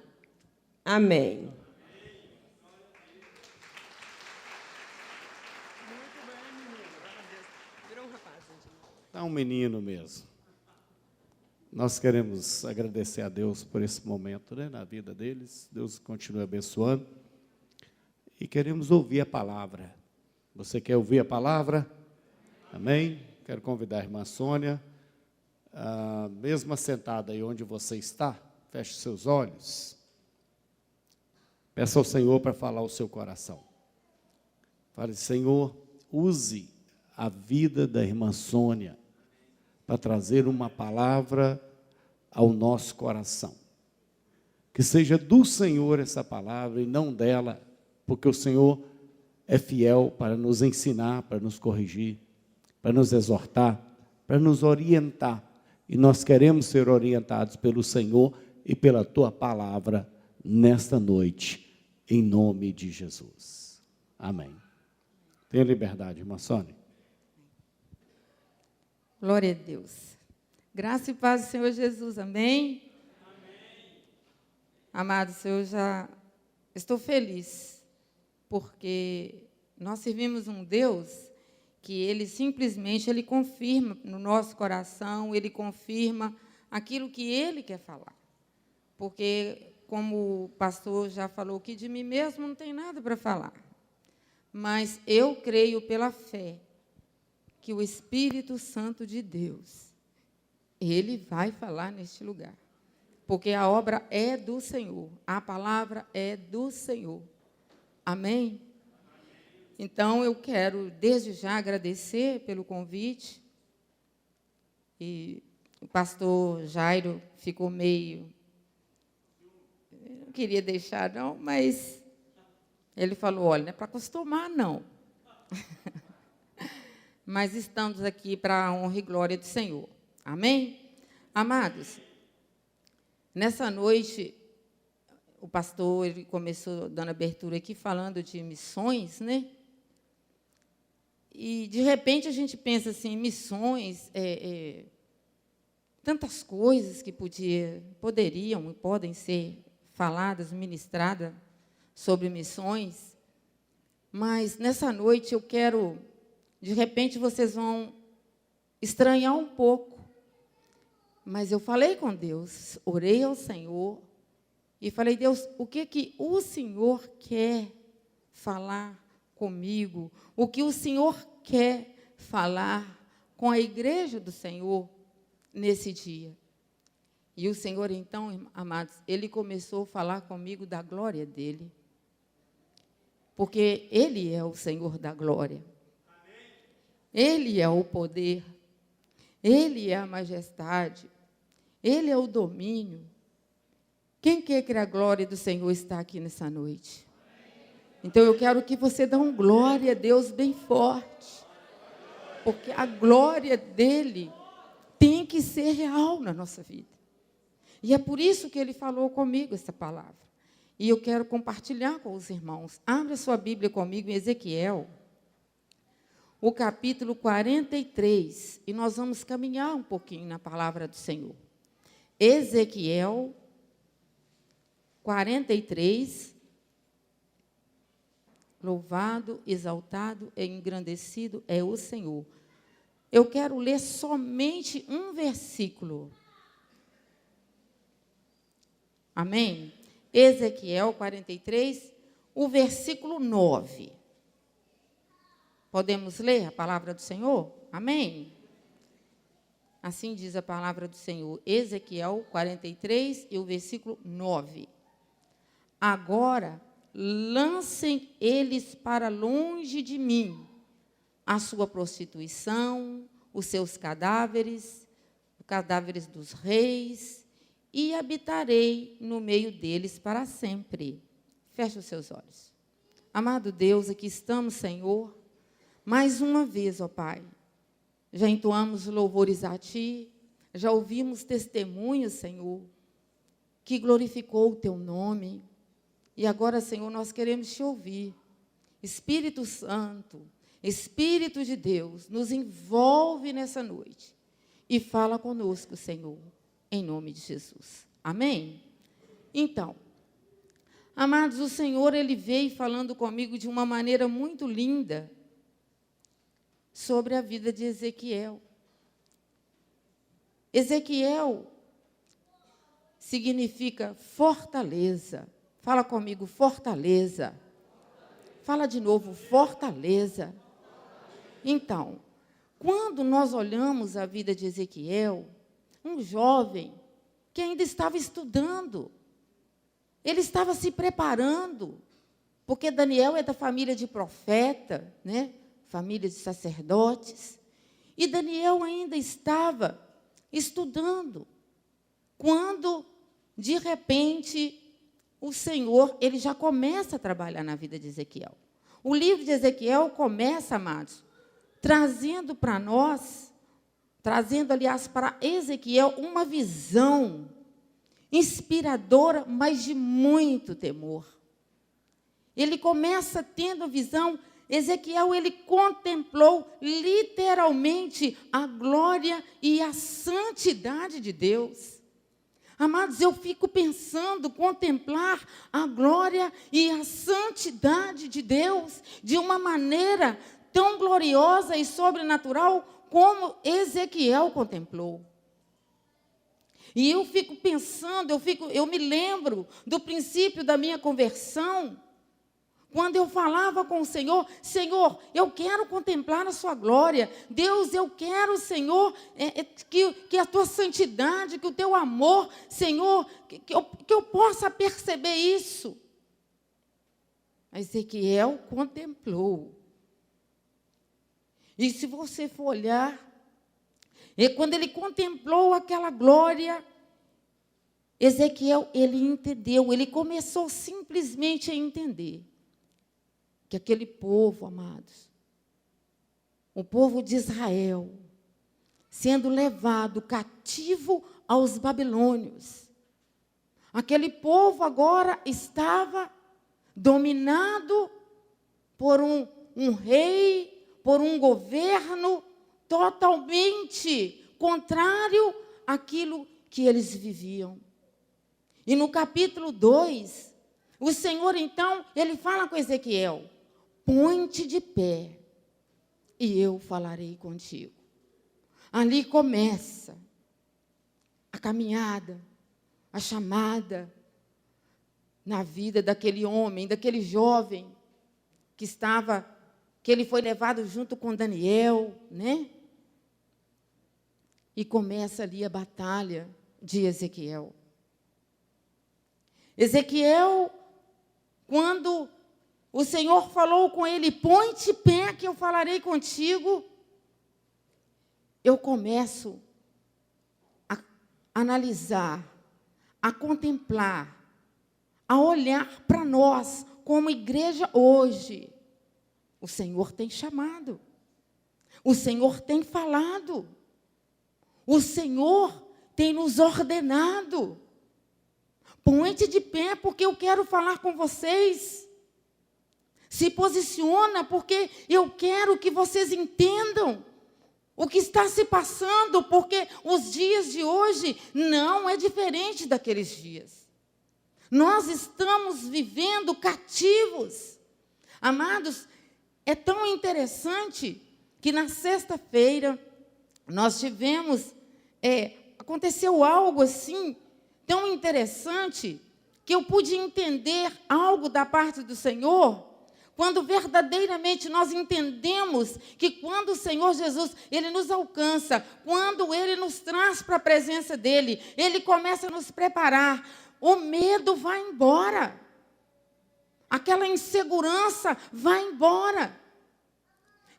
Amém. É um menino mesmo. Nós queremos agradecer a Deus por esse momento, né, na vida deles. Deus continue abençoando. E queremos ouvir a palavra. Você quer ouvir a palavra? Amém? Quero convidar a irmã Sônia, mesmo sentada aí onde você está, feche seus olhos. Peça ao Senhor para falar o seu coração. Fale, Senhor, use a vida da irmã Sônia para trazer uma palavra ao nosso coração. que seja do Senhor essa palavra e não dela, porque o Senhor é fiel para nos ensinar, para nos corrigir, para nos exortar, para nos orientar. E nós queremos ser orientados pelo Senhor e pela tua palavra nesta noite, em nome de Jesus. Amém. Tenha liberdade, irmã Sônia. Glória a Deus. Graça e paz do Senhor Jesus, amém? Amém. Amado Senhor, já estou feliz, porque nós servimos um Deus que Ele simplesmente, Ele confirma no nosso coração, Ele confirma aquilo que Ele quer falar. Porque, como o pastor já falou aqui, de mim mesmo não tem nada para falar. Mas eu creio pela fé que o Espírito Santo de Deus, Ele vai falar neste lugar. Porque a obra é do Senhor, a palavra é do Senhor. Amém? Então, eu quero, desde já, agradecer pelo convite. E o pastor Jairo ficou meio... não queria deixar, não, mas ele falou, olha, não é para acostumar, não. Mas estamos aqui para a honra e glória do Senhor. Amém? Amados, nessa noite, o pastor ele começou dando abertura aqui, falando de missões, né? E, de repente, a gente pensa assim, missões, tantas coisas que poderiam e podem ser faladas, ministradas sobre missões, mas, nessa noite, eu quero... de repente, vocês vão estranhar um pouco, mas eu falei com Deus, orei ao Senhor, e falei, Deus, o que o Senhor quer falar comigo? O que o Senhor quer falar com a igreja do Senhor nesse dia? E o Senhor, então, amados, Ele começou a falar comigo da glória dEle, porque Ele é o Senhor da glória. Ele é o poder, Ele é a majestade, Ele é o domínio. Quem quer que a glória do Senhor está aqui nessa noite? Então, eu quero que você dê um glória a Deus bem forte, porque a glória dEle tem que ser real na nossa vida. E é por isso que Ele falou comigo essa palavra. E eu quero compartilhar com os irmãos. Abra sua Bíblia comigo em Ezequiel, o capítulo 43, e nós vamos caminhar um pouquinho na palavra do Senhor. Ezequiel 43, louvado, exaltado e engrandecido é o Senhor. Eu quero ler somente um versículo. Amém? Ezequiel 43, o versículo 9. Podemos ler a palavra do Senhor? Amém? Assim diz a palavra do Senhor, Ezequiel 43 e o versículo 9. Agora, lancem eles para longe de mim a sua prostituição, os seus cadáveres, os cadáveres dos reis, e habitarei no meio deles para sempre. Feche os seus olhos. Amado Deus, aqui estamos, Senhor, mais uma vez, ó Pai, já entoamos louvores a Ti, já ouvimos testemunhos, Senhor, que glorificou o Teu nome, e agora, Senhor, nós queremos Te ouvir. Espírito Santo, Espírito de Deus, nos envolve nessa noite e fala conosco, Senhor, em nome de Jesus. Amém? Então, amados, o Senhor, Ele veio falando comigo de uma maneira muito linda sobre a vida de Ezequiel. Ezequiel significa fortaleza. Fala comigo, fortaleza. Fala de novo, fortaleza. Então, quando nós olhamos a vida de Ezequiel, um jovem que ainda estava estudando, ele estava se preparando, porque Daniel é da família de profeta, né? Família de sacerdotes, e Daniel ainda estava estudando, quando, de repente, o Senhor, ele já começa a trabalhar na vida de Ezequiel. O livro de Ezequiel começa, amados, trazendo para nós, aliás, para Ezequiel, uma visão inspiradora, mas de muito temor. Ele começa tendo visão. Ezequiel, ele contemplou literalmente a glória e a santidade de Deus. Amados, eu fico pensando, contemplar a glória e a santidade de Deus de uma maneira tão gloriosa e sobrenatural como Ezequiel contemplou. E eu fico pensando, eu me lembro do princípio da minha conversão, quando eu falava com o Senhor, Senhor, eu quero contemplar a sua glória. Deus, eu quero, Senhor, que a tua santidade, que o teu amor, Senhor, que eu possa perceber isso. Mas Ezequiel contemplou. E se você for olhar, quando ele contemplou aquela glória, Ezequiel, ele entendeu, ele começou simplesmente a entender que aquele povo, amados, o povo de Israel, sendo levado cativo aos babilônios, aquele povo agora estava dominado por um rei, por um governo totalmente contrário àquilo que eles viviam. E no capítulo 2, o Senhor, então, ele fala com Ezequiel: põe-te de pé, e eu falarei contigo. Ali começa a caminhada, a chamada na vida daquele homem, daquele jovem que ele foi levado junto com Daniel, né? E começa ali a batalha de Ezequiel. Ezequiel, quando o Senhor falou com ele, põe-te pé que eu falarei contigo, eu começo a analisar, a contemplar, a olhar para nós como igreja hoje. O Senhor tem chamado, o Senhor tem falado, o Senhor tem nos ordenado. Põe-te de pé porque eu quero falar com vocês. Se posiciona, porque eu quero que vocês entendam o que está se passando, porque os dias de hoje não é diferente daqueles dias. Nós estamos vivendo cativos. Amados, é tão interessante que na sexta-feira nós tivemos, aconteceu algo assim, tão interessante, que eu pude entender algo da parte do Senhor, quando verdadeiramente nós entendemos que quando o Senhor Jesus, Ele nos alcança, quando Ele nos traz para a presença dEle, Ele começa a nos preparar, o medo vai embora, aquela insegurança vai embora.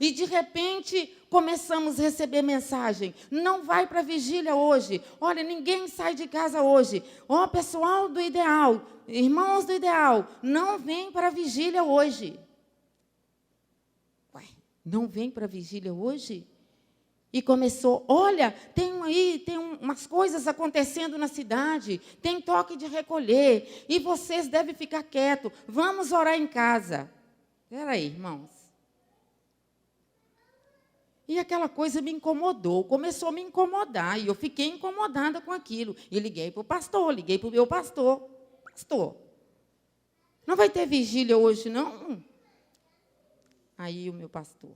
E, de repente, começamos a receber mensagem: não vai para a vigília hoje. Olha, ninguém sai de casa hoje. Ó, pessoal do Ideal, irmãos do Ideal, não vem para a vigília hoje. Ué, não vem para a vigília hoje? E começou: olha, tem umas coisas acontecendo na cidade, tem toque de recolher, e vocês devem ficar quietos, vamos orar em casa. Espera aí, irmãos. E aquela coisa me incomodou, começou a me incomodar, e eu fiquei incomodada com aquilo. E liguei para o pastor, liguei para o meu pastor. Pastor, não vai ter vigília hoje, não? Aí o meu pastor: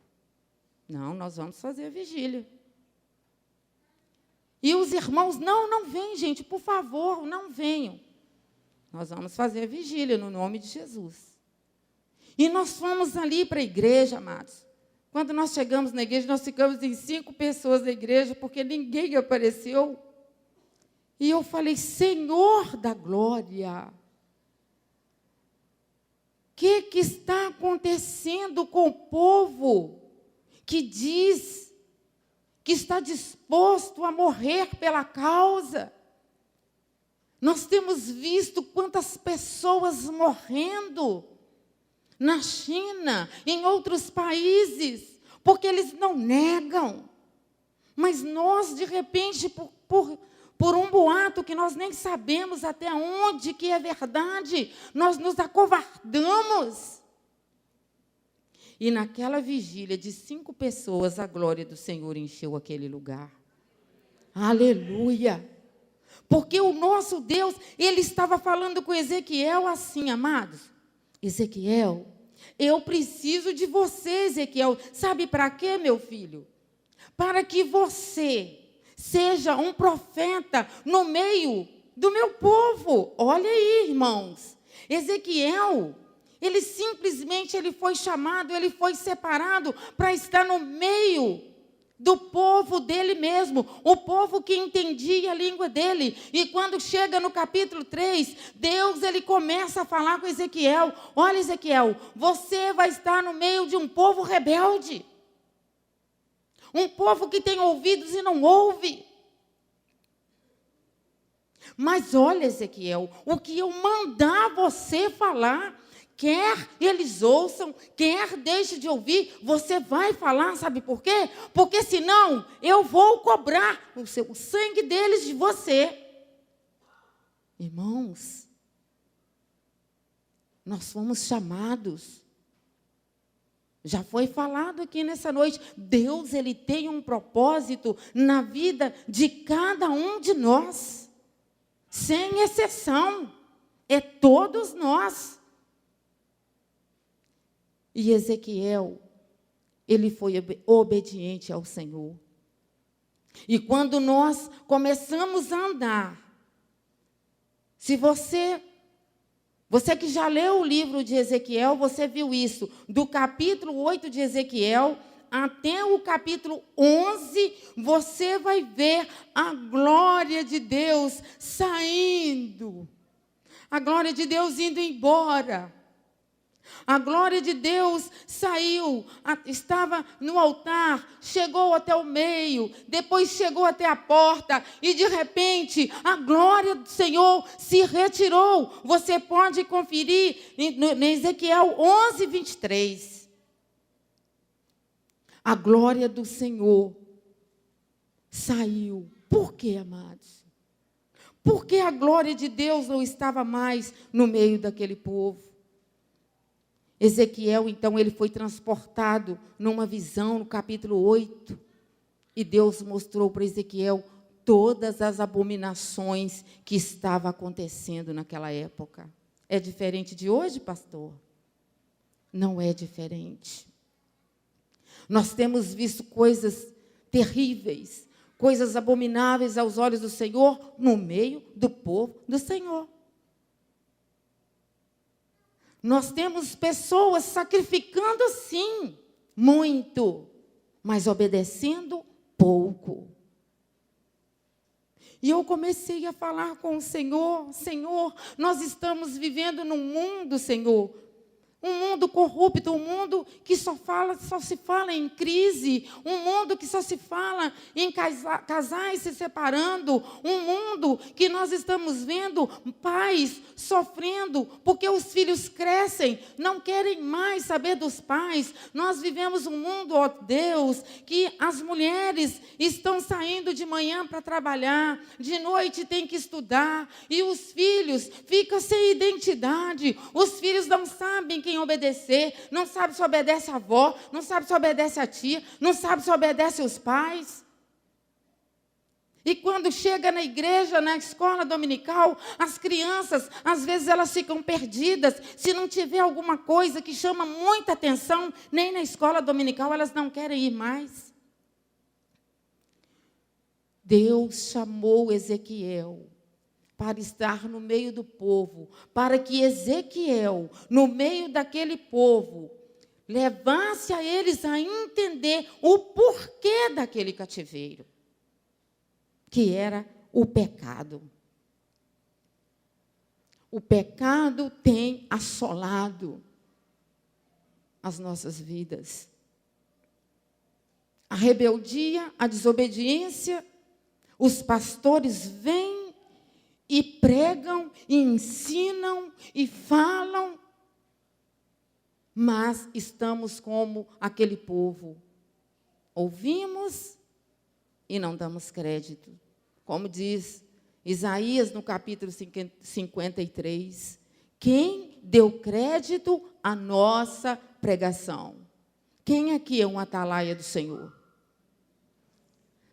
não, nós vamos fazer a vigília. E os irmãos: não vem, gente, por favor, não venham. Nós vamos fazer a vigília no nome de Jesus. E nós fomos ali para a igreja, amados. Quando nós chegamos na igreja, nós ficamos em 5 pessoas na igreja, porque ninguém apareceu. E eu falei: Senhor da glória, o que está acontecendo com o povo que diz que está disposto a morrer pela causa? Nós temos visto quantas pessoas morrendo na China, em outros países, porque eles não negam. Mas nós, de repente, por um boato que nós nem sabemos até onde que é verdade, nós nos acovardamos. E naquela vigília de 5 pessoas, a glória do Senhor encheu aquele lugar. Aleluia! Porque o nosso Deus, Ele estava falando com Ezequiel assim, amados. Ezequiel, eu preciso de você, Ezequiel. Sabe para quê, meu filho? Para que você seja um profeta no meio do meu povo. Olha aí, irmãos. Ezequiel, ele simplesmente foi chamado, ele foi separado para estar no meio do povo dele mesmo, o povo que entendia a língua dele. E quando chega no capítulo 3, Deus ele começa a falar com Ezequiel: olha, Ezequiel, você vai estar no meio de um povo rebelde, um povo que tem ouvidos e não ouve. Mas olha, Ezequiel, o que eu mandar você falar, quer eles ouçam, quer deixe de ouvir, você vai falar, sabe por quê? Porque senão eu vou cobrar o sangue deles de você. Irmãos, nós fomos chamados. Já foi falado aqui nessa noite, Deus ele tem um propósito na vida de cada um de nós, sem exceção, é todos nós. E Ezequiel, ele foi obediente ao Senhor. E quando nós começamos a andar, se você que já leu o livro de Ezequiel, você viu isso, do capítulo 8 de Ezequiel até o capítulo 11, você vai ver a glória de Deus saindo, a glória de Deus indo embora. A glória de Deus saiu, estava no altar, chegou até o meio, depois chegou até a porta, e de repente a glória do Senhor se retirou. Você pode conferir em Ezequiel 11, 23. A glória do Senhor saiu. Por quê, amados? Porque a glória de Deus não estava mais no meio daquele povo. Ezequiel, então, ele foi transportado numa visão no capítulo 8. E Deus mostrou para Ezequiel todas as abominações que estavam acontecendo naquela época. É diferente de hoje, pastor? Não é diferente. Nós temos visto coisas terríveis, coisas abomináveis aos olhos do Senhor, no meio do povo do Senhor. Nós temos pessoas sacrificando, sim, muito, mas obedecendo pouco. E eu comecei a falar com o Senhor: Senhor, nós estamos vivendo num mundo, Senhor, um mundo corrupto, um mundo que só se fala em crise, um mundo que só se fala em casais se separando, um mundo que nós estamos vendo pais sofrendo, porque os filhos crescem, não querem mais saber dos pais. Nós vivemos um mundo, ó Deus, que as mulheres estão saindo de manhã para trabalhar, de noite tem que estudar, e os filhos ficam sem identidade, os filhos não sabem quem obedecer, não sabe se obedece a avó, não sabe se obedece a tia, não sabe se obedece aos pais. E quando chega na igreja, na escola dominical, as crianças, às vezes elas ficam perdidas, se não tiver alguma coisa que chama muita atenção, nem na escola dominical elas não querem ir mais. Deus chamou Ezequiel para estar no meio do povo, para que Ezequiel, no meio daquele povo, levasse a eles a entender o porquê daquele cativeiro, que era o pecado. O pecado tem assolado as nossas vidas. A rebeldia, a desobediência, os pastores vêm e pregam, e ensinam, e falam, mas estamos como aquele povo. Ouvimos e não damos crédito. Como diz Isaías no capítulo 53, quem deu crédito à nossa pregação? Quem aqui é um atalaia do Senhor?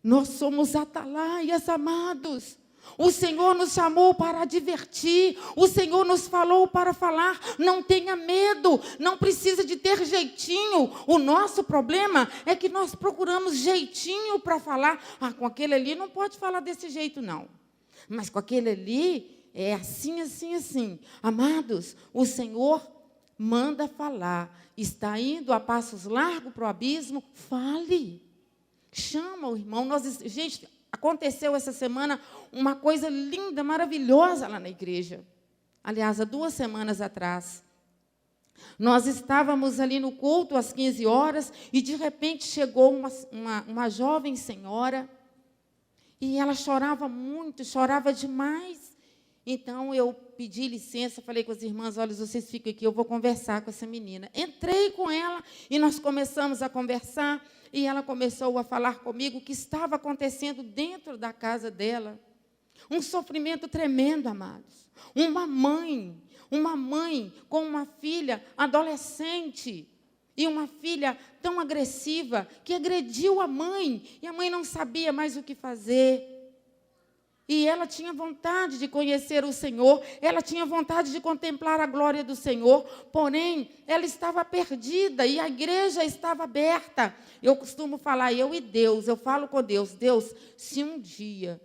Nós somos atalaias, amados. O Senhor nos chamou para advertir, o Senhor nos falou para falar, não tenha medo, não precisa de ter jeitinho. O nosso problema é que nós procuramos jeitinho para falar. Com aquele ali não pode falar desse jeito, não. Mas com aquele ali é assim, assim, assim. Amados, o Senhor manda falar. Está indo a passos largos para o abismo? Fale. Chama o irmão. Gente, aconteceu essa semana uma coisa linda, maravilhosa lá na igreja. Aliás, há 2 semanas atrás. Nós estávamos ali no culto às 15 horas e, de repente, chegou uma jovem senhora e ela chorava muito, chorava demais. Então, eu pedi licença, falei com as irmãs, olha, vocês ficam aqui, eu vou conversar com essa menina. Entrei com ela e nós começamos a conversar. E ela começou a falar comigo o que estava acontecendo dentro da casa dela. Um sofrimento tremendo, amados. Uma mãe com uma filha adolescente e uma filha tão agressiva que agrediu a mãe. E a mãe não sabia mais o que fazer. E ela tinha vontade de conhecer o Senhor, ela tinha vontade de contemplar a glória do Senhor, porém, ela estava perdida e a igreja estava aberta. Eu costumo falar, eu e Deus, eu falo com Deus, Deus, se um dia,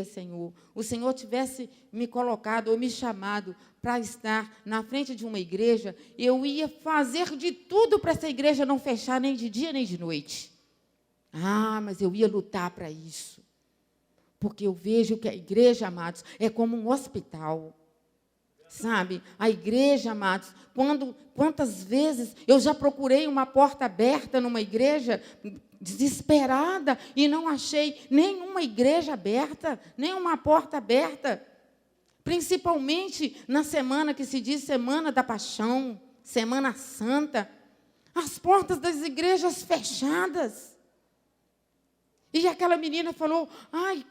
Senhor, o Senhor tivesse me colocado ou me chamado para estar na frente de uma igreja, eu ia fazer de tudo para essa igreja não fechar nem de dia nem de noite. Mas eu ia lutar para isso. Porque eu vejo que a igreja, amados, é como um hospital. Sabe? A igreja, amados, quantas vezes eu já procurei uma porta aberta numa igreja, desesperada, e não achei nenhuma igreja aberta, nenhuma porta aberta. Principalmente na semana que se diz Semana da Paixão, Semana Santa, as portas das igrejas fechadas. E aquela menina falou,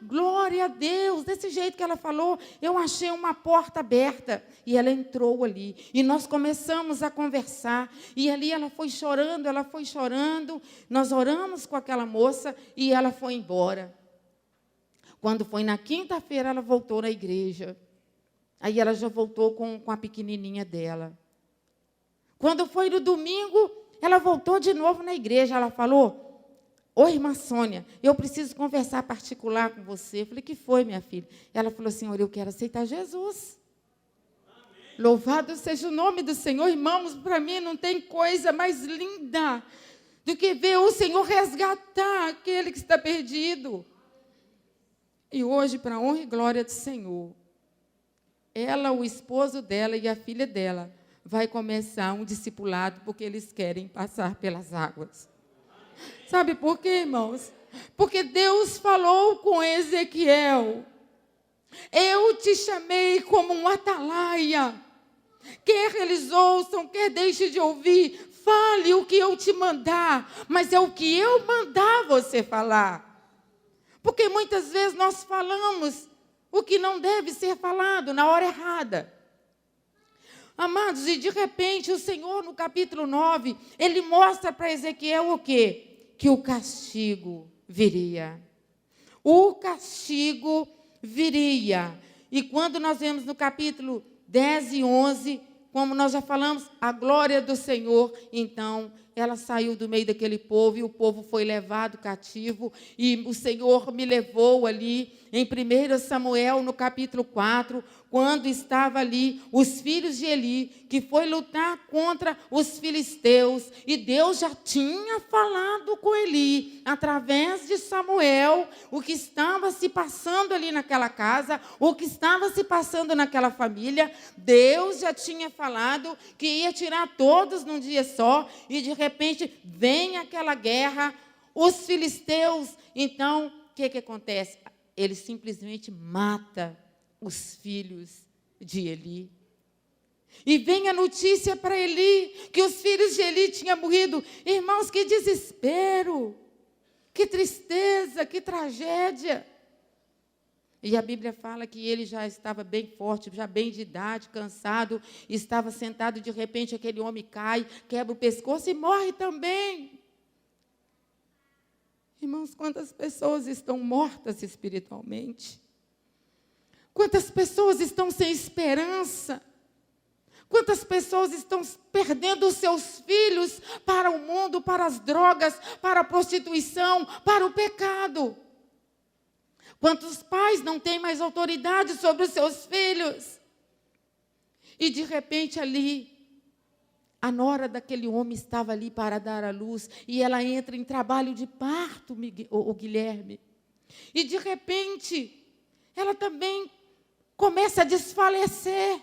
glória a Deus, desse jeito que ela falou, eu achei uma porta aberta. E ela entrou ali, e nós começamos a conversar, e ali ela foi chorando, nós oramos com aquela moça, e ela foi embora. Quando foi na quinta-feira, ela voltou na igreja. Aí ela já voltou com a pequenininha dela. Quando foi no domingo, ela voltou de novo na igreja, ela falou, oi, irmã Sônia, eu preciso conversar particular com você. Eu falei, que foi, minha filha? Ela falou assim, olha, eu quero aceitar Jesus. Amém. Louvado seja o nome do Senhor. Irmãos, para mim não tem coisa mais linda do que ver o Senhor resgatar aquele que está perdido. E hoje, para a honra e glória do Senhor, ela, o esposo dela e a filha dela vai começar um discipulado porque eles querem passar pelas águas. Sabe por quê, irmãos? Porque Deus falou com Ezequiel, eu te chamei como um atalaia, quer eles ouçam, quer deixem de ouvir, fale o que eu te mandar, mas é o que eu mandar você falar. Porque muitas vezes nós falamos o que não deve ser falado na hora errada. Amados, e de repente o Senhor no capítulo 9, Ele mostra para Ezequiel o quê? Que o castigo viria. O castigo viria. E quando nós vemos no capítulo 10 e 11, como nós já falamos, a glória do Senhor, então ela saiu do meio daquele povo e o povo foi levado cativo e o Senhor me levou ali em 1 Samuel, no capítulo 4, quando estava ali os filhos de Eli, que foi lutar contra os filisteus, e Deus já tinha falado com Eli, através de Samuel, o que estava se passando ali naquela casa, o que estava se passando naquela família. Deus já tinha falado que ia tirar todos num dia só, e de repente vem aquela guerra, os filisteus. Então, o que acontece? Ele simplesmente mata os filhos de Eli. E vem a notícia para Eli que os filhos de Eli tinham morrido. Irmãos, que desespero, que tristeza, que tragédia. E a Bíblia fala que ele já estava bem forte, já bem de idade, cansado, estava sentado, de repente aquele homem cai, quebra o pescoço e morre também. Irmãos, quantas pessoas estão mortas espiritualmente? Quantas pessoas estão sem esperança? Quantas pessoas estão perdendo os seus filhos para o mundo, para as drogas, para a prostituição, para o pecado? Quantos pais não têm mais autoridade sobre os seus filhos? E de repente ali, a nora daquele homem estava ali para dar à luz, e ela entra em trabalho de parto, o Guilherme. E de repente, ela também começa a desfalecer.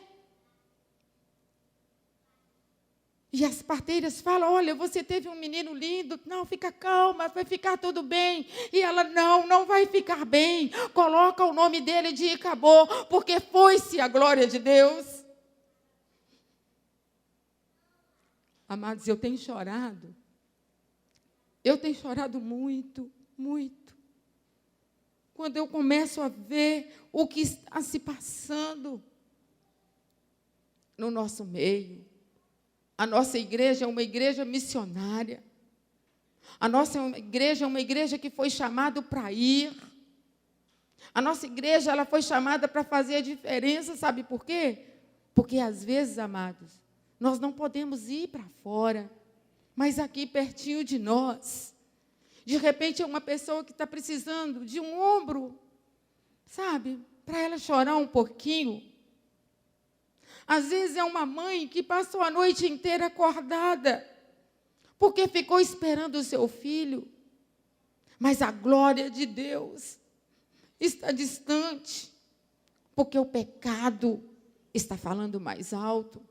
E as parteiras falam, olha, você teve um menino lindo, não, fica calma, vai ficar tudo bem. E ela, não vai ficar bem, coloca o nome dele de Icabô, porque foi-se a glória de Deus. Amados, eu tenho chorado muito, muito. Quando eu começo a ver o que está se passando no nosso meio. A nossa igreja é uma igreja missionária. A nossa igreja é uma igreja que foi chamada para ir. A nossa igreja ela foi chamada para fazer a diferença, sabe por quê? Porque às vezes, amados, nós não podemos ir para fora, mas aqui pertinho de nós. De repente é uma pessoa que está precisando de um ombro, sabe? Para ela chorar um pouquinho. Às vezes é uma mãe que passou a noite inteira acordada, porque ficou esperando o seu filho. Mas a glória de Deus está distante, porque o pecado está falando mais alto.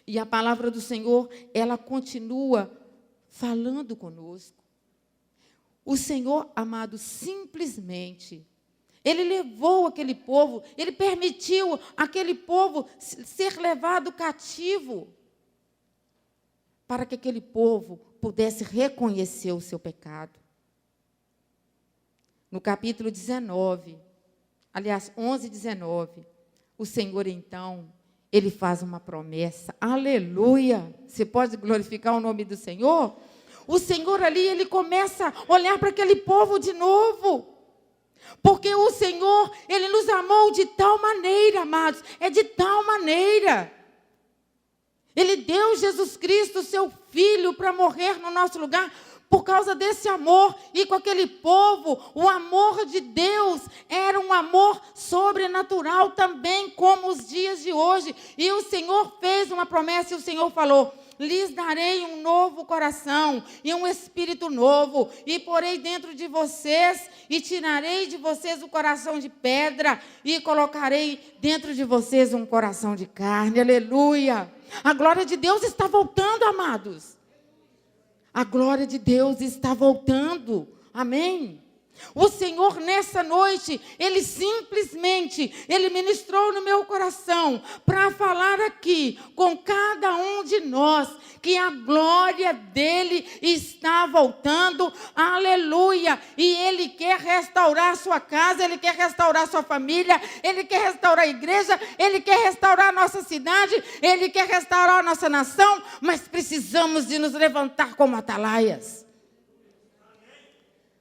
E a palavra do Senhor, ela continua falando conosco. O Senhor, amado, simplesmente Ele levou aquele povo, Ele permitiu aquele povo ser levado cativo, para que aquele povo pudesse reconhecer o seu pecado. No capítulo 19, aliás, 11, 19, o Senhor, então, Ele faz uma promessa. Aleluia! Você pode glorificar o nome do Senhor? O Senhor ali, Ele começa a olhar para aquele povo de novo. Porque o Senhor, Ele nos amou de tal maneira, amados, de tal maneira. Ele deu Jesus Cristo, seu Filho, para morrer no nosso lugar, por causa desse amor. E com aquele povo, o amor de Deus era um amor sobrenatural também, como os dias de hoje. E o Senhor fez uma promessa, e o Senhor falou: lhes darei um novo coração e um espírito novo, e porei dentro de vocês, e tirarei de vocês o coração de pedra, e colocarei dentro de vocês um coração de carne. Aleluia! A glória de Deus está voltando, amados. A glória de Deus está voltando. Amém? O Senhor, nessa noite, Ele simplesmente, Ele ministrou no meu coração para falar aqui com cada um de nós que a glória dEle está voltando, aleluia, e Ele quer restaurar a sua casa, Ele quer restaurar a sua família, Ele quer restaurar a igreja, Ele quer restaurar a nossa cidade, Ele quer restaurar a nossa nação, mas precisamos de nos levantar como atalaias.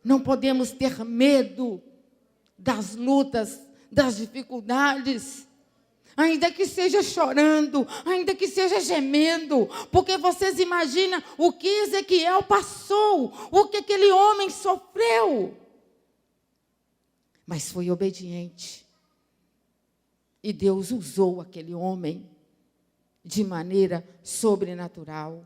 Não podemos ter medo das lutas, das dificuldades, ainda que seja chorando, ainda que seja gemendo, porque vocês imaginam o que Ezequiel passou, o que aquele homem sofreu. Mas foi obediente. E Deus usou aquele homem de maneira sobrenatural.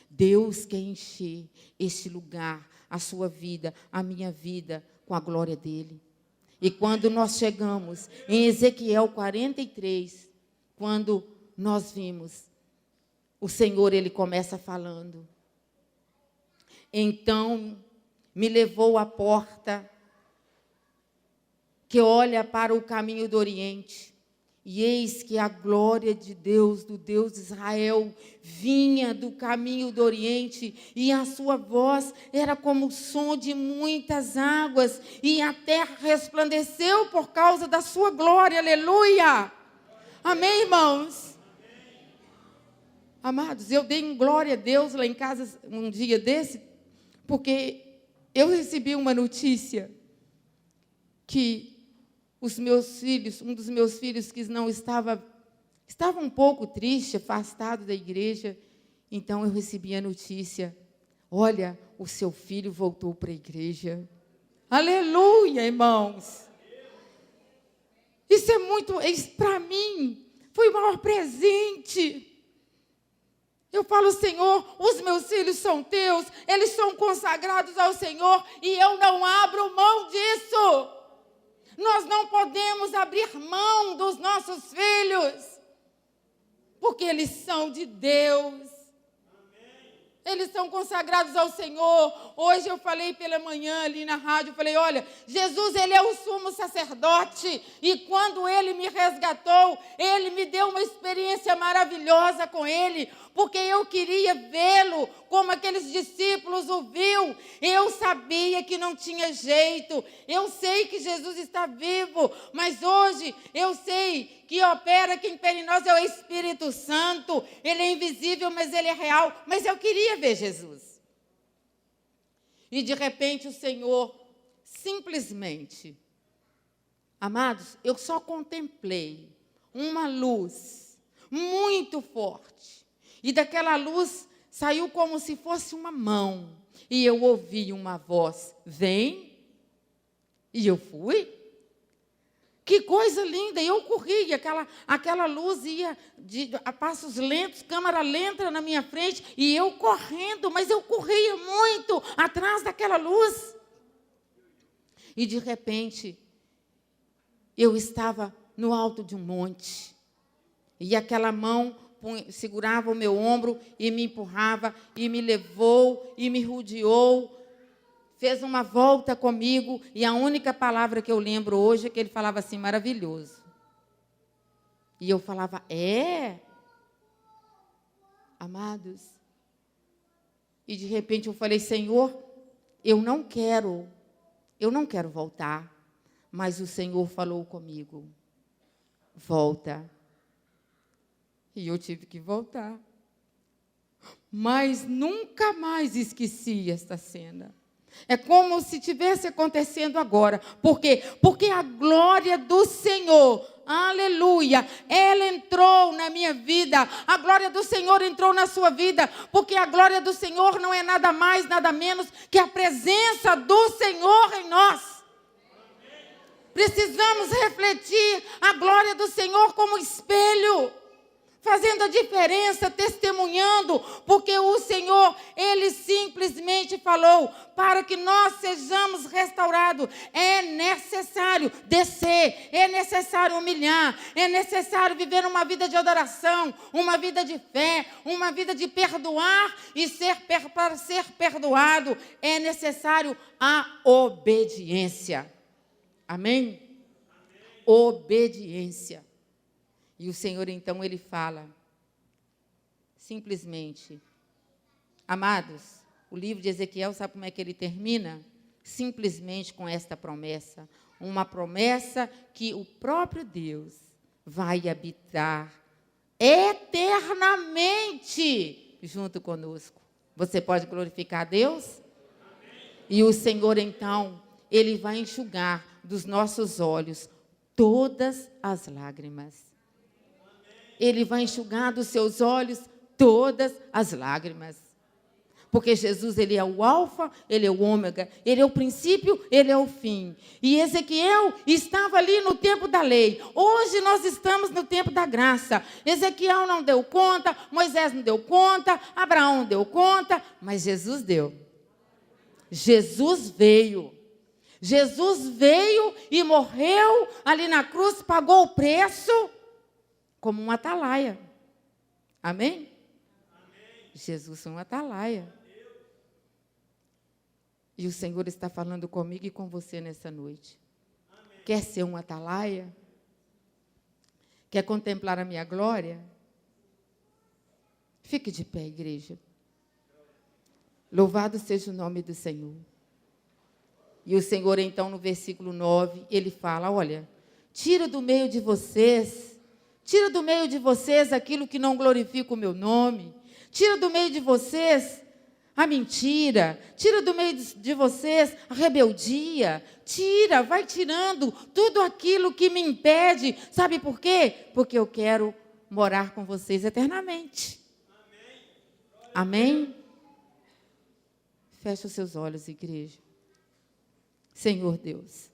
Deus quer encher este lugar, a sua vida, a minha vida, com a glória dEle. E quando nós chegamos em Ezequiel 43, quando nós vimos, o Senhor, Ele começa falando. Então, me levou à porta que olha para o caminho do Oriente. E eis que a glória de Deus, do Deus de Israel, vinha do caminho do Oriente, e a sua voz era como o som de muitas águas, e a terra resplandeceu por causa da sua glória, aleluia! Amém, irmãos? Amados, eu dei glória a Deus lá em casa um dia desse, porque eu recebi uma notícia que os meus filhos, um dos meus filhos que não estava um pouco triste, afastado da igreja, então eu recebi a notícia: olha, o seu filho voltou para a igreja. Aleluia, irmãos! Isso é muito, para mim, foi o maior presente. Eu falo, Senhor, os meus filhos são teus, eles são consagrados ao Senhor, e eu não abro mão disso. Nós não podemos abrir mão dos nossos filhos, porque eles são de Deus. Eles são consagrados ao Senhor. Hoje eu falei pela manhã ali na rádio, eu falei, olha, Jesus, ele é o sumo sacerdote, e quando ele me resgatou, ele me deu uma experiência maravilhosa com ele, porque eu queria vê-lo como aqueles discípulos o viu. Eu sabia que não tinha jeito, eu sei que Jesus está vivo, mas hoje eu sei que opera, quem opera em nós é o Espírito Santo. Ele é invisível, mas ele é real. Mas eu queria ver Jesus. E de repente o Senhor simplesmente, amados, eu só contemplei uma luz muito forte, e daquela luz saiu como se fosse uma mão, e eu ouvi uma voz: vem. E eu fui. Que coisa linda! Eu corri, aquela luz ia a passos lentos, câmera lenta na minha frente, e eu correndo, mas eu corria muito atrás daquela luz. E de repente, eu estava no alto de um monte, e aquela mão segurava o meu ombro e me empurrava, e me levou, e me rodeou, fez uma volta comigo, e a única palavra que eu lembro hoje é que ele falava assim: maravilhoso. E eu falava: amados. E de repente eu falei: Senhor, eu não quero voltar. Mas o Senhor falou comigo: volta. E eu tive que voltar. Mas nunca mais esqueci esta cena. É como se estivesse acontecendo agora. Por quê? Porque a glória do Senhor, aleluia, ela entrou na minha vida. A glória do Senhor entrou na sua vida. Porque a glória do Senhor não é nada mais, nada menos que a presença do Senhor em nós. Precisamos refletir a glória do Senhor como espelho, fazendo a diferença, testemunhando, porque o Senhor, Ele simplesmente falou: para que nós sejamos restaurados, é necessário descer, é necessário humilhar, é necessário viver uma vida de adoração, uma vida de fé, uma vida de perdoar, e para ser perdoado, é necessário a obediência. Amém? Obediência. E o Senhor, então, Ele fala, simplesmente, amados, o livro de Ezequiel, sabe como é que ele termina? Simplesmente com esta promessa, uma promessa que o próprio Deus vai habitar eternamente junto conosco. Você pode glorificar a Deus? Amém. E o Senhor, então, Ele vai enxugar dos nossos olhos todas as lágrimas. Ele vai enxugar dos seus olhos todas as lágrimas. Porque Jesus, Ele é o alfa, Ele é o ômega, Ele é o princípio, Ele é o fim. E Ezequiel estava ali no tempo da lei. Hoje nós estamos no tempo da graça. Ezequiel não deu conta, Moisés não deu conta, Abraão não deu conta, mas Jesus deu. Jesus veio. Jesus veio e morreu ali na cruz, pagou o preço como um atalaia. Amém? Amém. Jesus é um atalaia. E o Senhor está falando comigo e com você nessa noite. Amém. quer ser um atalaia? Quer contemplar a minha glória? Fique de pé, igreja. Louvado seja o nome do Senhor. E o Senhor, então, no versículo 9, ele fala, olha, tira do meio de vocês aquilo que não glorifica o meu nome, tira do meio de vocês a mentira, tira do meio de vocês a rebeldia, vai tirando tudo aquilo que me impede. Sabe por quê? Porque eu quero morar com vocês eternamente. Amém? Feche os seus olhos, igreja. Senhor Deus,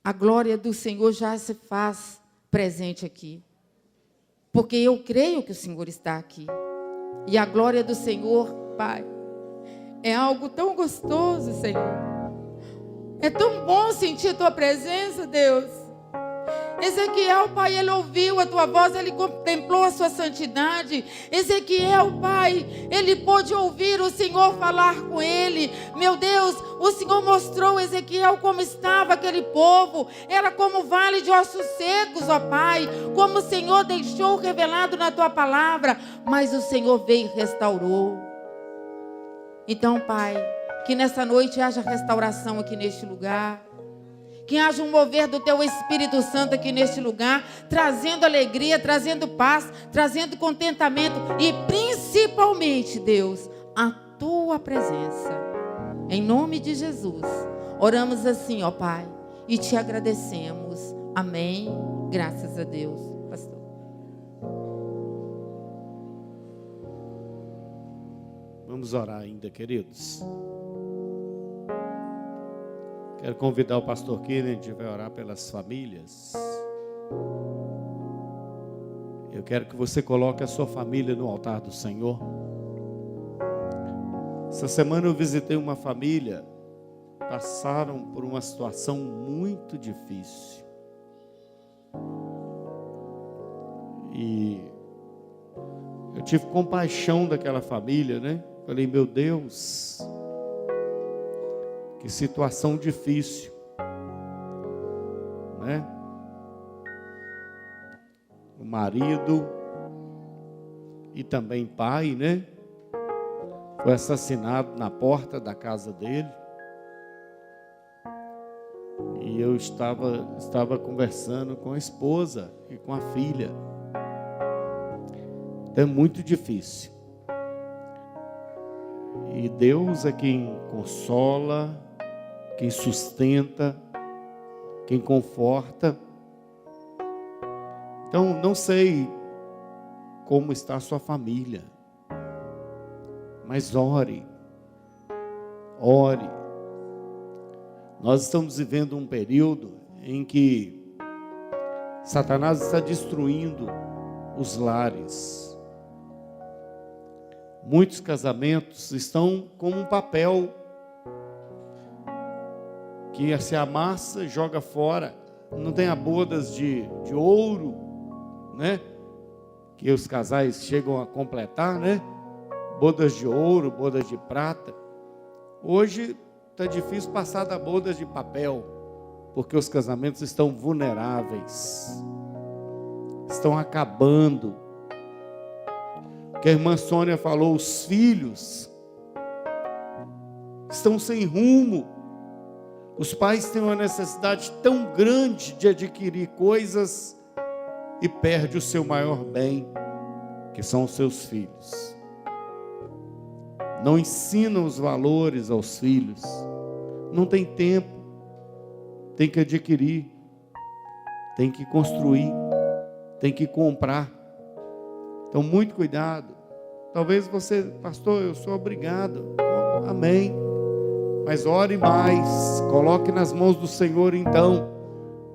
a glória do Senhor já se faz presente aqui, porque eu creio que o Senhor está aqui. E a glória do Senhor, Pai, é algo tão gostoso, Senhor. É tão bom sentir a Tua presença, Deus. Ezequiel, Pai, ele ouviu a Tua voz, ele contemplou a Sua santidade. Ezequiel, Pai, ele pôde ouvir o Senhor falar com ele. Meu Deus, o Senhor mostrou a Ezequiel como estava aquele povo. Era como vale de ossos secos, ó Pai. Como o Senhor deixou revelado na Tua palavra. Mas o Senhor veio e restaurou. Então, Pai, que nessa noite haja restauração aqui neste lugar. Que haja um mover do Teu Espírito Santo aqui neste lugar, trazendo alegria, trazendo paz, trazendo contentamento e principalmente, Deus, a Tua presença. Em nome de Jesus, oramos assim, ó Pai, e Te agradecemos. Amém. Graças a Deus. Pastor. Vamos orar ainda, queridos. Quero convidar o pastor Kennedy a orar pelas famílias. Eu quero que você coloque a sua família no altar do Senhor. Essa semana eu visitei uma família, passaram por uma situação muito difícil. E eu tive compaixão daquela família, né? Falei, meu Deus, que situação difícil, né? O marido e também pai, né? Foi assassinado na porta da casa dele. E eu estava conversando com a esposa e com a filha. Então é muito difícil. E Deus é quem consola, quem sustenta, quem conforta. Então, não sei como está a sua família, mas ore. Nós estamos vivendo um período em que Satanás está destruindo os lares. Muitos casamentos estão como um papel que se amassa, joga fora. Não tem bodas de ouro, né? Que os casais chegam a completar, né? Bodas de ouro, bodas de prata. Hoje está difícil passar da bodas de papel, porque os casamentos estão vulneráveis, estão acabando. Que a irmã Sônia falou, os filhos estão sem rumo. Os pais têm uma necessidade tão grande de adquirir coisas e perde o seu maior bem, que são os seus filhos. Não ensinam os valores aos filhos. Não tem tempo. Tem que adquirir. Tem que construir. Tem que comprar. Então, muito cuidado. Talvez você, pastor, eu sou obrigado. Amém. Mas ore mais. Coloque nas mãos do Senhor, então,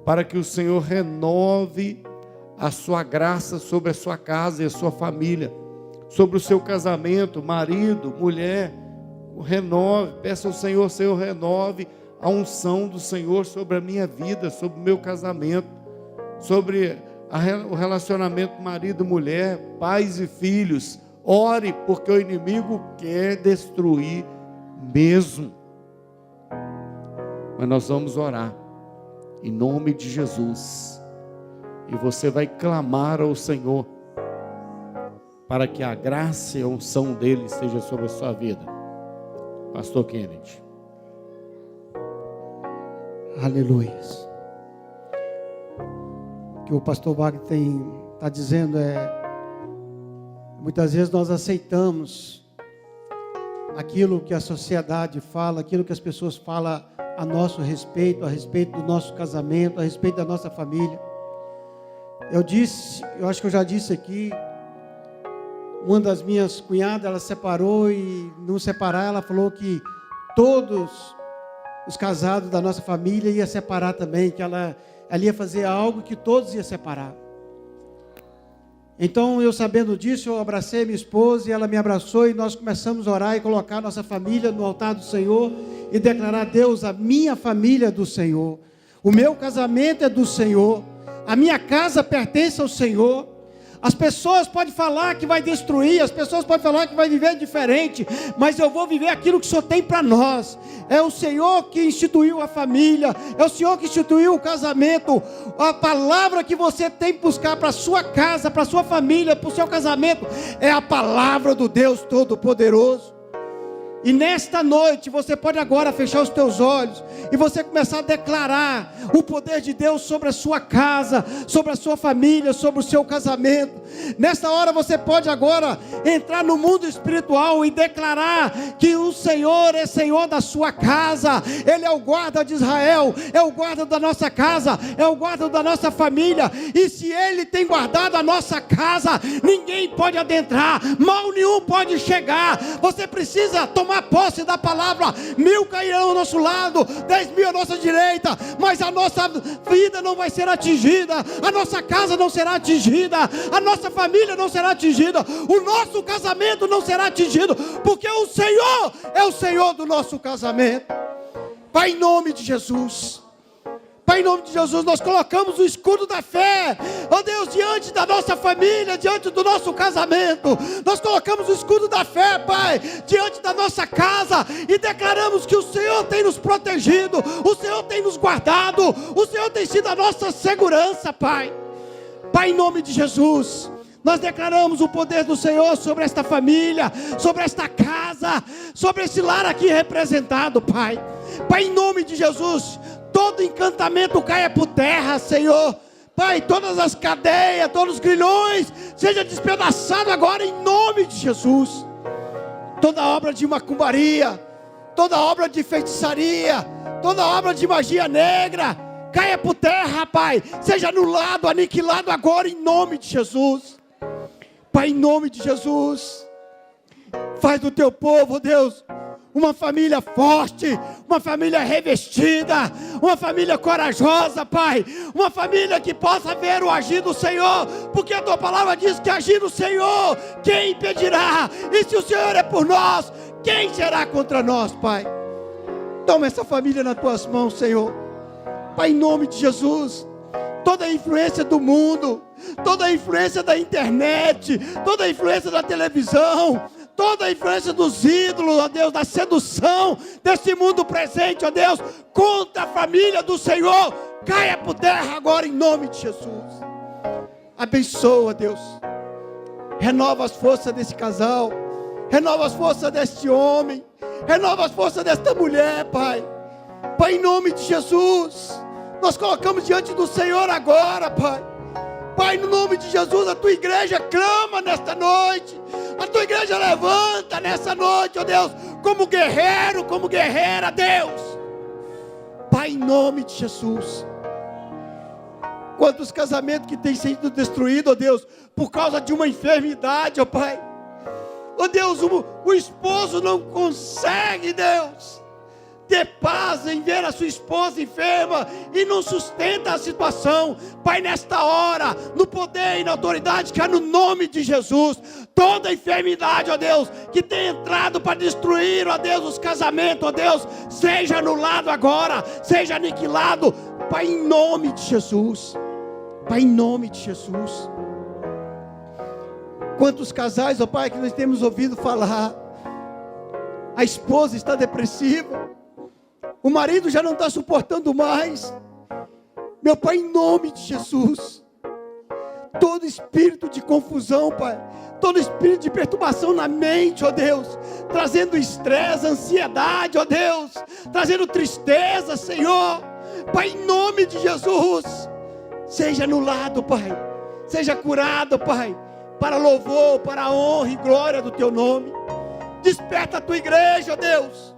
para que o Senhor renove a sua graça sobre a sua casa e a sua família, sobre o seu casamento, marido, mulher. Renove. Peça ao Senhor, Senhor, renove a unção do Senhor sobre a minha vida, sobre o meu casamento, sobre o relacionamento marido-mulher, pais e filhos. Ore, porque o inimigo quer destruir mesmo. Mas nós vamos orar. em nome de Jesus. E você vai clamar ao Senhor para que a graça e a unção dele esteja sobre a sua vida. Pastor Kennedy. Aleluia. O que o pastor Wagner está dizendo muitas vezes nós aceitamos aquilo que a sociedade fala, aquilo que as pessoas falam a nosso respeito, a respeito do nosso casamento, a respeito da nossa família. Eu acho que eu já disse aqui, uma das minhas cunhadas, ela separou e não separar, ela falou que todos os casados da nossa família iam separar também, que ela ia fazer algo que todos iam separar. Então, eu sabendo disso, eu abracei minha esposa e ela me abraçou e nós começamos a orar e colocar nossa família no altar do Senhor e declarar a Deus, a minha família é do Senhor, o meu casamento é do Senhor, a minha casa pertence ao Senhor. As pessoas podem falar que vai destruir, as pessoas podem falar que vai viver diferente, mas eu vou viver aquilo que o Senhor tem para nós. É o Senhor que instituiu a família, é o Senhor que instituiu o casamento. A palavra que você tem que buscar para a sua casa, para a sua família, para o seu casamento, é a palavra do Deus Todo-Poderoso. E nesta noite, você pode agora fechar os teus olhos e você começar a declarar o poder de Deus sobre a sua casa, sobre a sua família, sobre o seu casamento. Nesta hora você pode agora entrar no mundo espiritual e declarar que o Senhor é Senhor da sua casa. Ele é o guarda de Israel, é o guarda da nossa casa, é o guarda da nossa família. E se Ele tem guardado a nossa casa, ninguém pode adentrar, mal nenhum pode chegar. Você precisa tomar posse da palavra. 1000 cairão ao nosso lado, 10.000 à nossa direita, mas a nossa vida não vai ser atingida, a nossa casa não será atingida, a nossa família não será atingida, o nosso casamento não será atingido, porque o Senhor é o Senhor do nosso casamento. Pai, em nome de Jesus, Pai, em nome de Jesus, nós colocamos o escudo da fé, ó Deus, diante da nossa família, diante do nosso casamento. Nós colocamos o escudo da fé, Pai, diante da nossa casa e declaramos que o Senhor tem nos protegido, o Senhor tem nos guardado, o Senhor tem sido a nossa segurança, Pai. Pai, em nome de Jesus, nós declaramos o poder do Senhor sobre esta família, sobre esta casa, sobre esse lar aqui representado, Pai. Pai, em nome de Jesus, todo encantamento caia por terra, Senhor. Pai, todas as cadeias, todos os grilhões, seja despedaçado agora em nome de Jesus. Toda obra de macumbaria, toda obra de feitiçaria, toda obra de magia negra, caia por terra, Pai. Seja anulado, aniquilado agora em nome de Jesus. Pai, em nome de Jesus, faz do teu povo, Deus, uma família forte, uma família revestida, uma família corajosa, Pai, uma família que possa ver o agir do Senhor, porque a tua palavra diz que agir do Senhor, quem impedirá? E se o Senhor é por nós, quem será contra nós, Pai? Toma essa família nas tuas mãos, Senhor. Pai, em nome de Jesus, toda a influência do mundo, toda a influência da internet, toda a influência da televisão, toda a influência dos ídolos, ó Deus, da sedução desse mundo presente, ó Deus, contra a família do Senhor, caia por terra agora em nome de Jesus. Abençoa, Deus, renova as forças desse casal, renova as forças deste homem, renova as forças desta mulher, Pai. Pai, em nome de Jesus, nós colocamos diante do Senhor agora, Pai. Pai, no nome de Jesus, a tua igreja clama nesta noite, a tua igreja levanta nessa noite, ó Deus, como guerreiro, como guerreira, Deus. Pai, em nome de Jesus, quantos casamentos que têm sido destruídos, ó Deus, por causa de uma enfermidade, ó Pai. Ó Deus, o esposo não consegue, Deus, ter paz em ver a sua esposa enferma e não sustenta a situação. Pai, nesta hora, no poder e na autoridade que há no nome de Jesus, toda enfermidade, ó Deus, que tem entrado para destruir, ó Deus, os casamentos, ó Deus, seja anulado agora, seja aniquilado, Pai, em nome de Jesus. Pai, em nome de Jesus. Quantos casais, ó Pai, que nós temos ouvido falar, a esposa está depressiva, o marido já não está suportando mais, Meu Pai, em nome de Jesus, todo espírito de confusão, Pai, todo espírito de perturbação na mente, ó Deus, trazendo estresse, ansiedade, ó Deus, trazendo tristeza, Senhor, Pai, em nome de Jesus, seja anulado, Pai, seja curado, Pai, para louvor, para a honra e glória do Teu nome. Desperta a Tua igreja, ó Deus,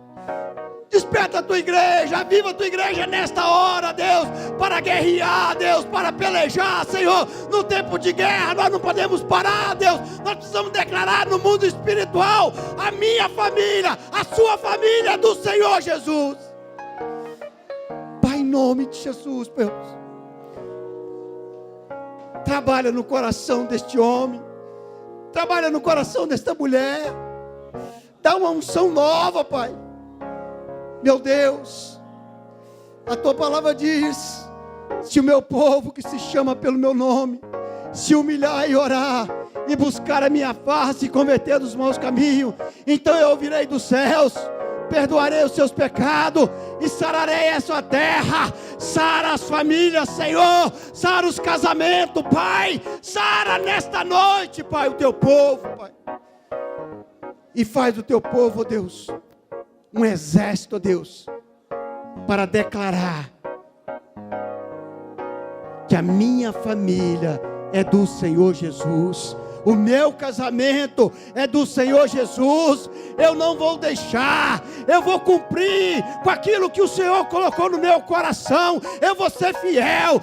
desperta a Tua igreja, aviva a Tua igreja nesta hora, Deus, para guerrear, Deus, para pelejar, Senhor, no tempo de guerra, nós não podemos parar, Deus, nós precisamos declarar no mundo espiritual, a minha família, a sua família é do Senhor Jesus. Pai, em nome de Jesus, Deus, trabalha no coração deste homem, trabalha no coração desta mulher, dá uma unção nova, Pai. Meu Deus, a Tua palavra diz, se o meu povo que se chama pelo meu nome, se humilhar e orar, e buscar a minha face e converter dos maus caminhos, então eu ouvirei dos céus, perdoarei os seus pecados, e sararei a sua terra. Sara as famílias, Senhor, sara os casamentos, Pai, sara nesta noite, Pai, o Teu povo, Pai, e faz do Teu povo, Deus, um exército, Deus, para declarar que a minha família é do Senhor Jesus, o meu casamento é do Senhor Jesus. Eu não vou deixar, eu vou cumprir com aquilo que o Senhor colocou no meu coração. Eu vou ser fiel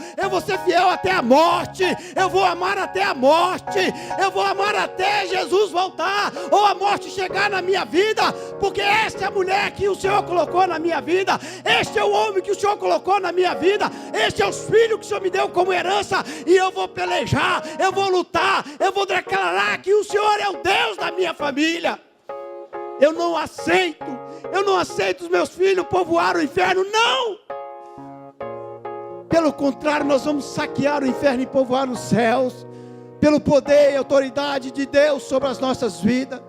até a morte. Eu vou amar até a morte, eu vou amar até Jesus voltar, ou a morte chegar na minha vida, porque esta é a mulher que o Senhor colocou na minha vida, este é o homem que o Senhor colocou na minha vida, este é os filhos que o Senhor me deu como herança, e eu vou pelejar, eu vou lutar, eu vou declarar que o Senhor é o Deus da minha família. Eu não aceito os meus filhos povoar o inferno, não. Pelo contrário, nós vamos saquear o inferno e povoar os céus, pelo poder e autoridade de Deus sobre as nossas vidas.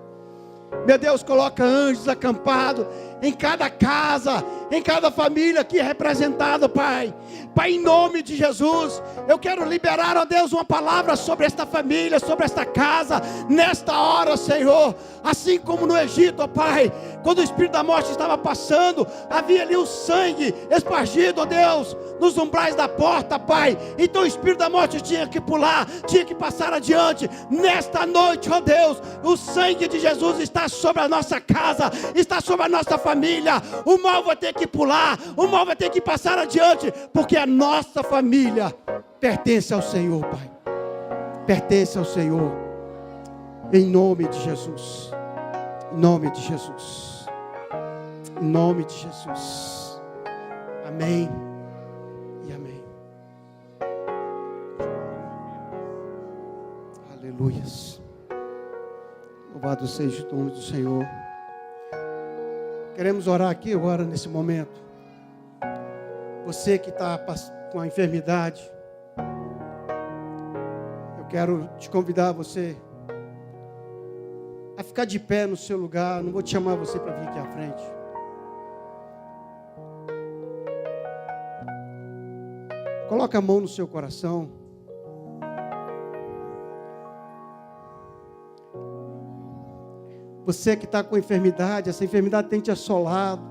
Meu Deus, coloca anjos acampados em cada casa, em cada família aqui representada, Pai. Pai, em nome de Jesus, eu quero liberar, ó Deus, uma palavra sobre esta família, sobre esta casa, nesta hora, Senhor. Assim como no Egito, ó Pai, quando o Espírito da morte estava passando, havia ali o sangue espargido, ó Deus, nos umbrais da porta, Pai. Então o Espírito da morte tinha que pular, tinha que passar adiante. Nesta noite, ó Deus, o sangue de Jesus está sobre a nossa casa, está sobre a nossa família. O mal vai ter que pular, o mal vai ter que passar adiante, porque a nossa família pertence ao Senhor, Pai. Pertence ao Senhor. Em nome de Jesus. Em nome de Jesus. Em nome de Jesus. Amém e amém. Aleluias. Louvado seja o nome do Senhor. Queremos orar aqui agora, nesse momento. Você que está com a enfermidade, eu quero te convidar você a ficar de pé no seu lugar. Não vou te chamar você para vir aqui à frente. Coloca a mão no seu coração. Você que está com enfermidade, essa enfermidade tem te assolado.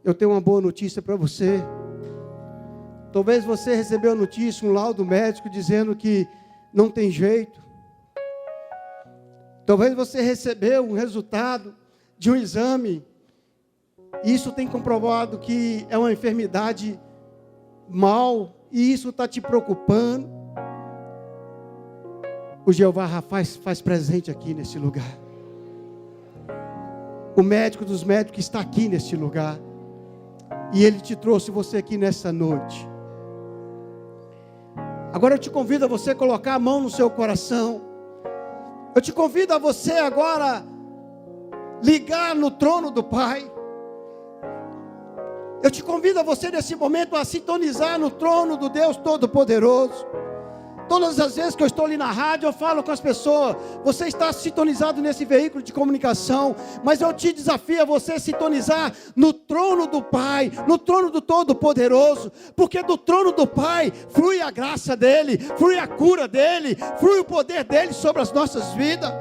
Eu tenho uma boa notícia para você. Talvez você recebeu a notícia, um laudo médico dizendo que não tem jeito. Talvez você recebeu um resultado de um exame, e isso tem comprovado que é uma enfermidade mal, e isso está te preocupando. O Jeová Rafa faz presente aqui nesse lugar. O médico dos médicos está aqui nesse lugar. E Ele te trouxe você aqui nessa noite. Agora eu te convido a você colocar a mão no seu coração. Eu te convido a você agora ligar no trono do Pai. Eu te convido a você nesse momento a sintonizar no trono do Deus Todo-Poderoso. Todas as vezes que eu estou ali na rádio, eu falo com as pessoas, você está sintonizado nesse veículo de comunicação, mas eu te desafio a você sintonizar no trono do Pai, no trono do Todo-Poderoso, porque do trono do Pai flui a graça dEle, flui a cura dEle, flui o poder dEle sobre as nossas vidas.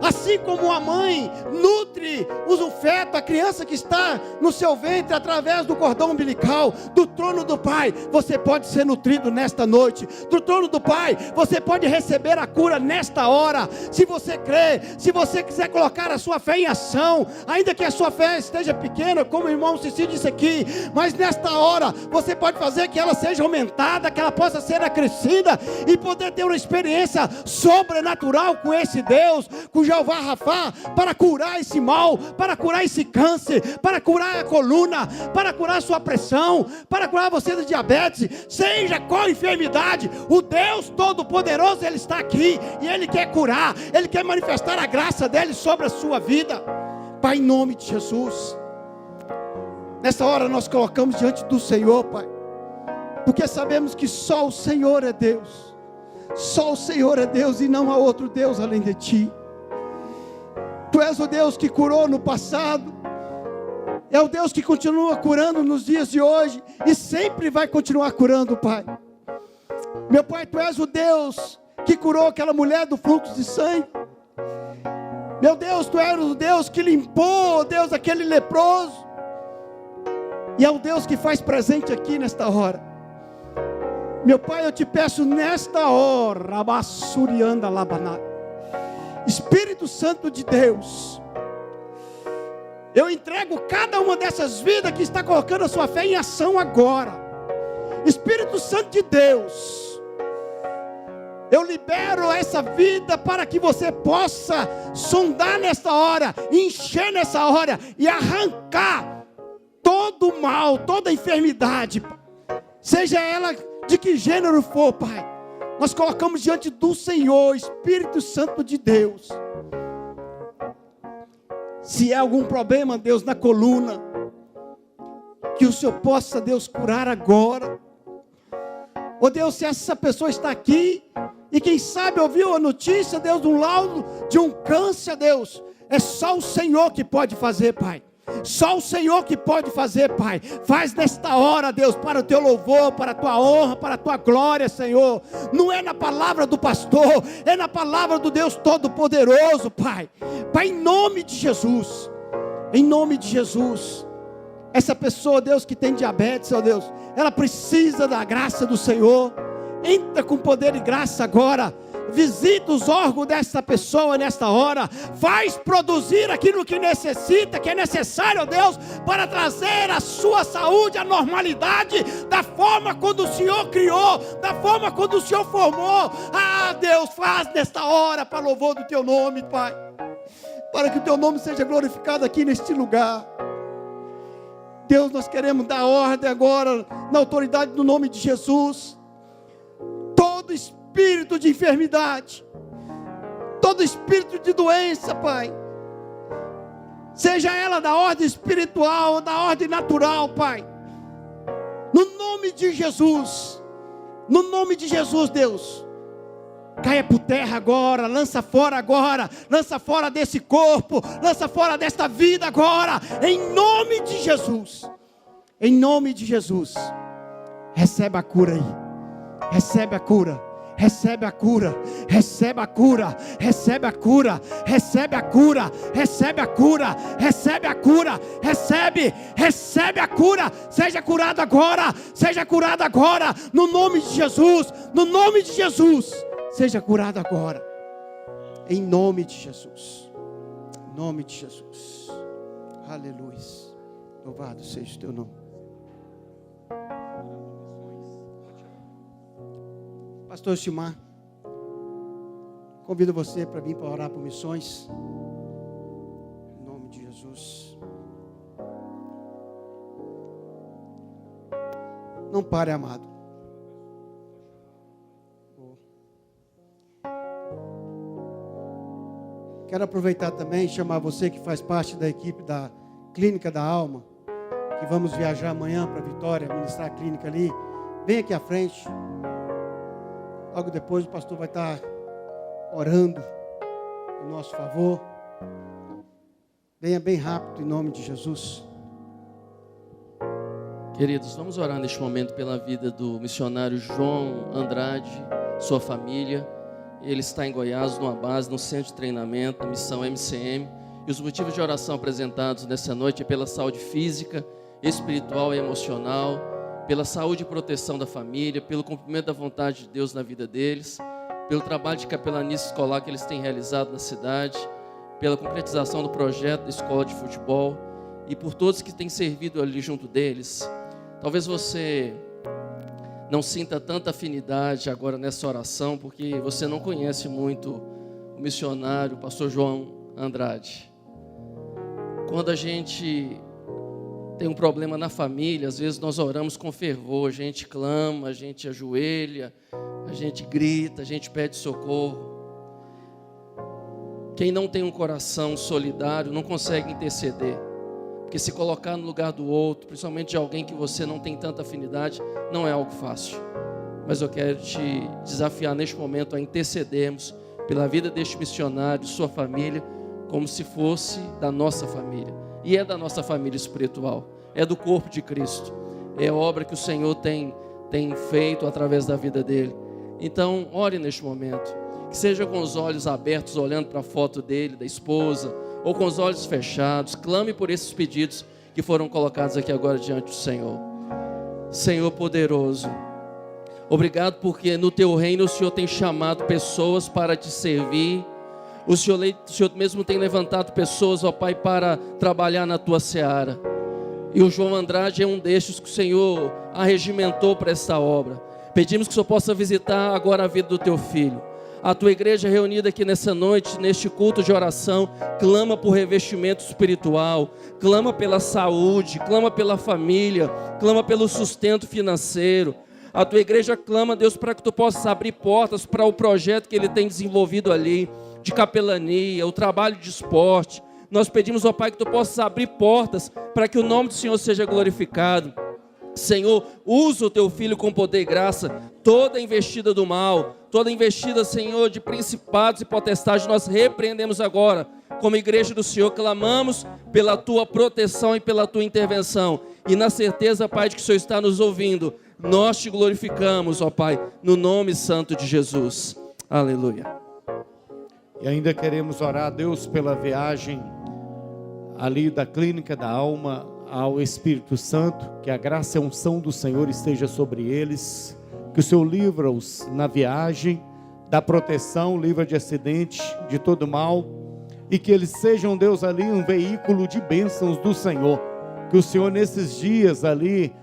Assim como a mãe nutre o feto, a criança que está no seu ventre, através do cordão umbilical, do trono do Pai, você pode ser nutrido nesta noite. Do trono do Pai, você pode receber a cura nesta hora. Se você crê, se você quiser colocar a sua fé em ação, ainda que a sua fé esteja pequena, como o irmão Cici disse aqui, mas nesta hora, você pode fazer que ela seja aumentada, que ela possa ser acrescida, e poder ter uma experiência sobrenatural com esse Deus, com Jeová Rafá, para curar esse mal, para curar esse câncer, para curar a coluna, para curar a sua pressão, para curar você de diabetes, seja qual enfermidade, o Deus Todo-Poderoso, Ele está aqui, e Ele quer curar, Ele quer manifestar a graça dEle sobre a sua vida. Pai, em nome de Jesus, nessa hora nós colocamos diante do Senhor, Pai, porque sabemos que só o Senhor é Deus, só o Senhor é Deus, e não há outro Deus além de Ti. Tu és o Deus que curou no passado, é o Deus que continua curando nos dias de hoje, e sempre vai continuar curando, Pai. Meu Pai, Tu és o Deus que curou aquela mulher do fluxo de sangue. Meu Deus, Tu és o Deus que limpou, Deus, aquele leproso, e é o Deus que faz presente aqui nesta hora. Meu Pai, eu Te peço nesta hora, Abassurianda Labaná, Espírito Santo de Deus, eu entrego cada uma dessas vidas que está colocando a sua fé em ação agora. Espírito Santo de Deus, eu libero essa vida para que você possa sondar nessa hora, encher nessa hora e arrancar todo o mal, toda a enfermidade, seja ela de que gênero for, Pai. Nós colocamos diante do Senhor, Espírito Santo de Deus. Se há algum problema, Deus, na coluna, que o Senhor possa, Deus, curar agora. Ó Deus, se essa pessoa está aqui, e quem sabe ouviu a notícia, Deus, de um laudo, de um câncer, Deus, é só o Senhor que pode fazer, Pai. Só o Senhor que pode fazer, Pai. Faz nesta hora, Deus, para o Teu louvor, para a Tua honra, para a Tua glória, Senhor. Não é na palavra do pastor, é na palavra do Deus Todo-Poderoso, Pai. Pai, em nome de Jesus, em nome de Jesus, essa pessoa, Deus, que tem diabetes, ó Deus, ela precisa da graça do Senhor. Entra com poder e graça agora. Visita os órgãos dessa pessoa nesta hora, faz produzir aquilo que necessita, que é necessário, ó Deus, para trazer a sua saúde, a normalidade, da forma quando o Senhor criou, da forma quando o Senhor formou. Ah, Deus, faz nesta hora para louvor do Teu nome, Pai, para que o Teu nome seja glorificado aqui neste lugar. Deus, nós queremos dar ordem agora, na autoridade do nome de Jesus, todo espírito de enfermidade, todo espírito de doença, Pai, seja ela da ordem espiritual ou da ordem natural, Pai, no nome de Jesus, Deus, caia por terra agora, lança fora desse corpo, lança fora desta vida agora, em nome de Jesus, recebe a cura aí, recebe a cura, recebe a cura, recebe a cura, recebe a cura, recebe a cura, recebe a cura, recebe a cura, recebe a cura, seja curado agora, no nome de Jesus, seja curado agora, em nome de Jesus, aleluia, louvado seja o Teu nome. Pastor Silmar, convido você para vir para orar por missões, em nome de Jesus. Não pare, amado. Quero aproveitar também e chamar você que faz parte da equipe da Clínica da Alma, que vamos viajar amanhã para Vitória, ministrar a clínica ali. Vem aqui à frente. Logo depois o pastor vai estar orando em nosso favor. Venha bem rápido em nome de Jesus. Queridos, vamos orar neste momento pela vida do missionário João Andrade, sua família. Ele está em Goiás, numa base, no centro de treinamento, na missão MCM. E os motivos de oração apresentados nessa noite é pela saúde física, espiritual e emocional, pela saúde e proteção da família, pelo cumprimento da vontade de Deus na vida deles, pelo trabalho de capelania escolar que eles têm realizado na cidade, pela concretização do projeto da escola de futebol e por todos que têm servido ali junto deles. Talvez você não sinta tanta afinidade agora nessa oração, porque você não conhece muito o missionário, o pastor João Andrade. Quando a gente tem um problema na família, às vezes nós oramos com fervor, a gente clama, a gente ajoelha, a gente grita, a gente pede socorro. Quem não tem um coração solidário não consegue interceder, porque se colocar no lugar do outro, principalmente de alguém que você não tem tanta afinidade, não é algo fácil. Mas eu quero te desafiar neste momento a intercedermos pela vida deste missionário, sua família, como se fosse da nossa família. E é da nossa família espiritual, é do corpo de Cristo, é a obra que o Senhor tem feito através da vida dele. Então, ore neste momento, que seja com os olhos abertos, olhando para a foto dele, da esposa, ou com os olhos fechados, clame por esses pedidos que foram colocados aqui agora diante do Senhor. Senhor poderoso, obrigado porque no teu reino o Senhor tem chamado pessoas para te servir. O Senhor mesmo tem levantado pessoas, ó Pai, para trabalhar na tua seara. E o João Andrade é um destes que o Senhor arregimentou para essa obra. Pedimos que o Senhor possa visitar agora a vida do teu filho. A tua igreja reunida aqui nessa noite, neste culto de oração, clama por revestimento espiritual, clama pela saúde, clama pela família, clama pelo sustento financeiro. A tua igreja clama, Deus, para que tu possas abrir portas para o projeto que ele tem desenvolvido ali, de capelania, o trabalho de esporte. Nós pedimos, ó Pai, que tu possas abrir portas para que o nome do Senhor seja glorificado. Senhor, usa o teu filho com poder e graça, toda investida do mal, toda investida, Senhor, de principados e potestades, nós repreendemos agora, como igreja do Senhor, clamamos pela tua proteção e pela tua intervenção, e na certeza, Pai, de que o Senhor está nos ouvindo, nós te glorificamos, ó Pai, no nome santo de Jesus. Aleluia. E ainda queremos orar a Deus pela viagem ali da Clínica da Alma ao Espírito Santo, que a graça e a unção do Senhor esteja sobre eles, que o Senhor livra-os na viagem, da proteção, livra de acidente, de todo mal, e que eles sejam, Deus, ali um veículo de bênçãos do Senhor, que o Senhor nesses dias ali,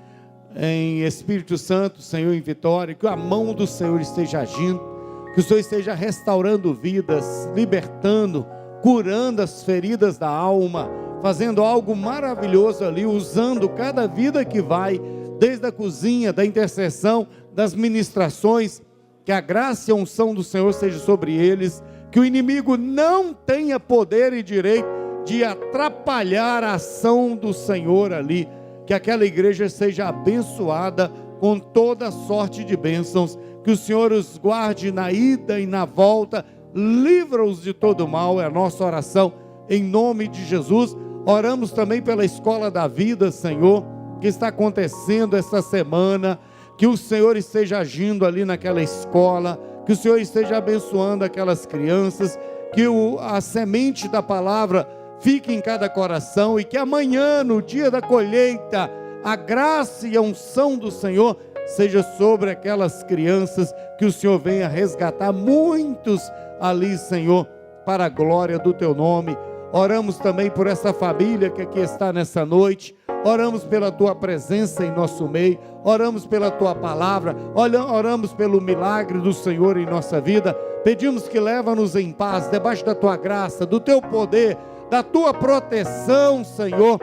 em Espírito Santo, Senhor, em Vitória, que a mão do Senhor esteja agindo, que o Senhor esteja restaurando vidas, libertando, curando as feridas da alma, fazendo algo maravilhoso ali, usando cada vida que vai, desde a cozinha, da intercessão, das ministrações, que a graça e a unção do Senhor seja sobre eles, que o inimigo não tenha poder e direito de atrapalhar a ação do Senhor ali, que aquela igreja seja abençoada com toda sorte de bênçãos, que o Senhor os guarde na ida e na volta, livra-os de todo mal, é a nossa oração, em nome de Jesus. Oramos também pela Escola da Vida, Senhor, que está acontecendo esta semana, que o Senhor esteja agindo ali naquela escola, que o Senhor esteja abençoando aquelas crianças, que a semente da palavra fique em cada coração e que amanhã, no dia da colheita, a graça e a unção do Senhor seja sobre aquelas crianças, que o Senhor venha resgatar muitos ali, Senhor, para a glória do teu nome. Oramos também por essa família que aqui está nessa noite, oramos pela tua presença em nosso meio, oramos pela tua palavra, oramos pelo milagre do Senhor em nossa vida, pedimos que leva-nos em paz, debaixo da tua graça, do teu poder, da tua proteção, Senhor,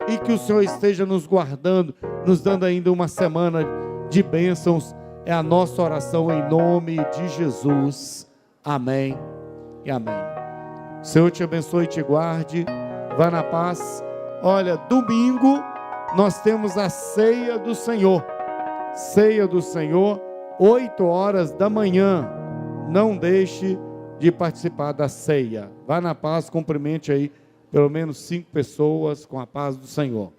e que o Senhor esteja nos guardando, nos dando ainda uma semana de bênçãos, é a nossa oração em nome de Jesus, amém e amém. O Senhor te abençoe e te guarde, vá na paz. Olha, domingo nós temos a ceia do Senhor, 8 horas da manhã. Não deixe de participar da ceia. Vá na paz, cumprimente aí pelo menos 5 pessoas com a paz do Senhor.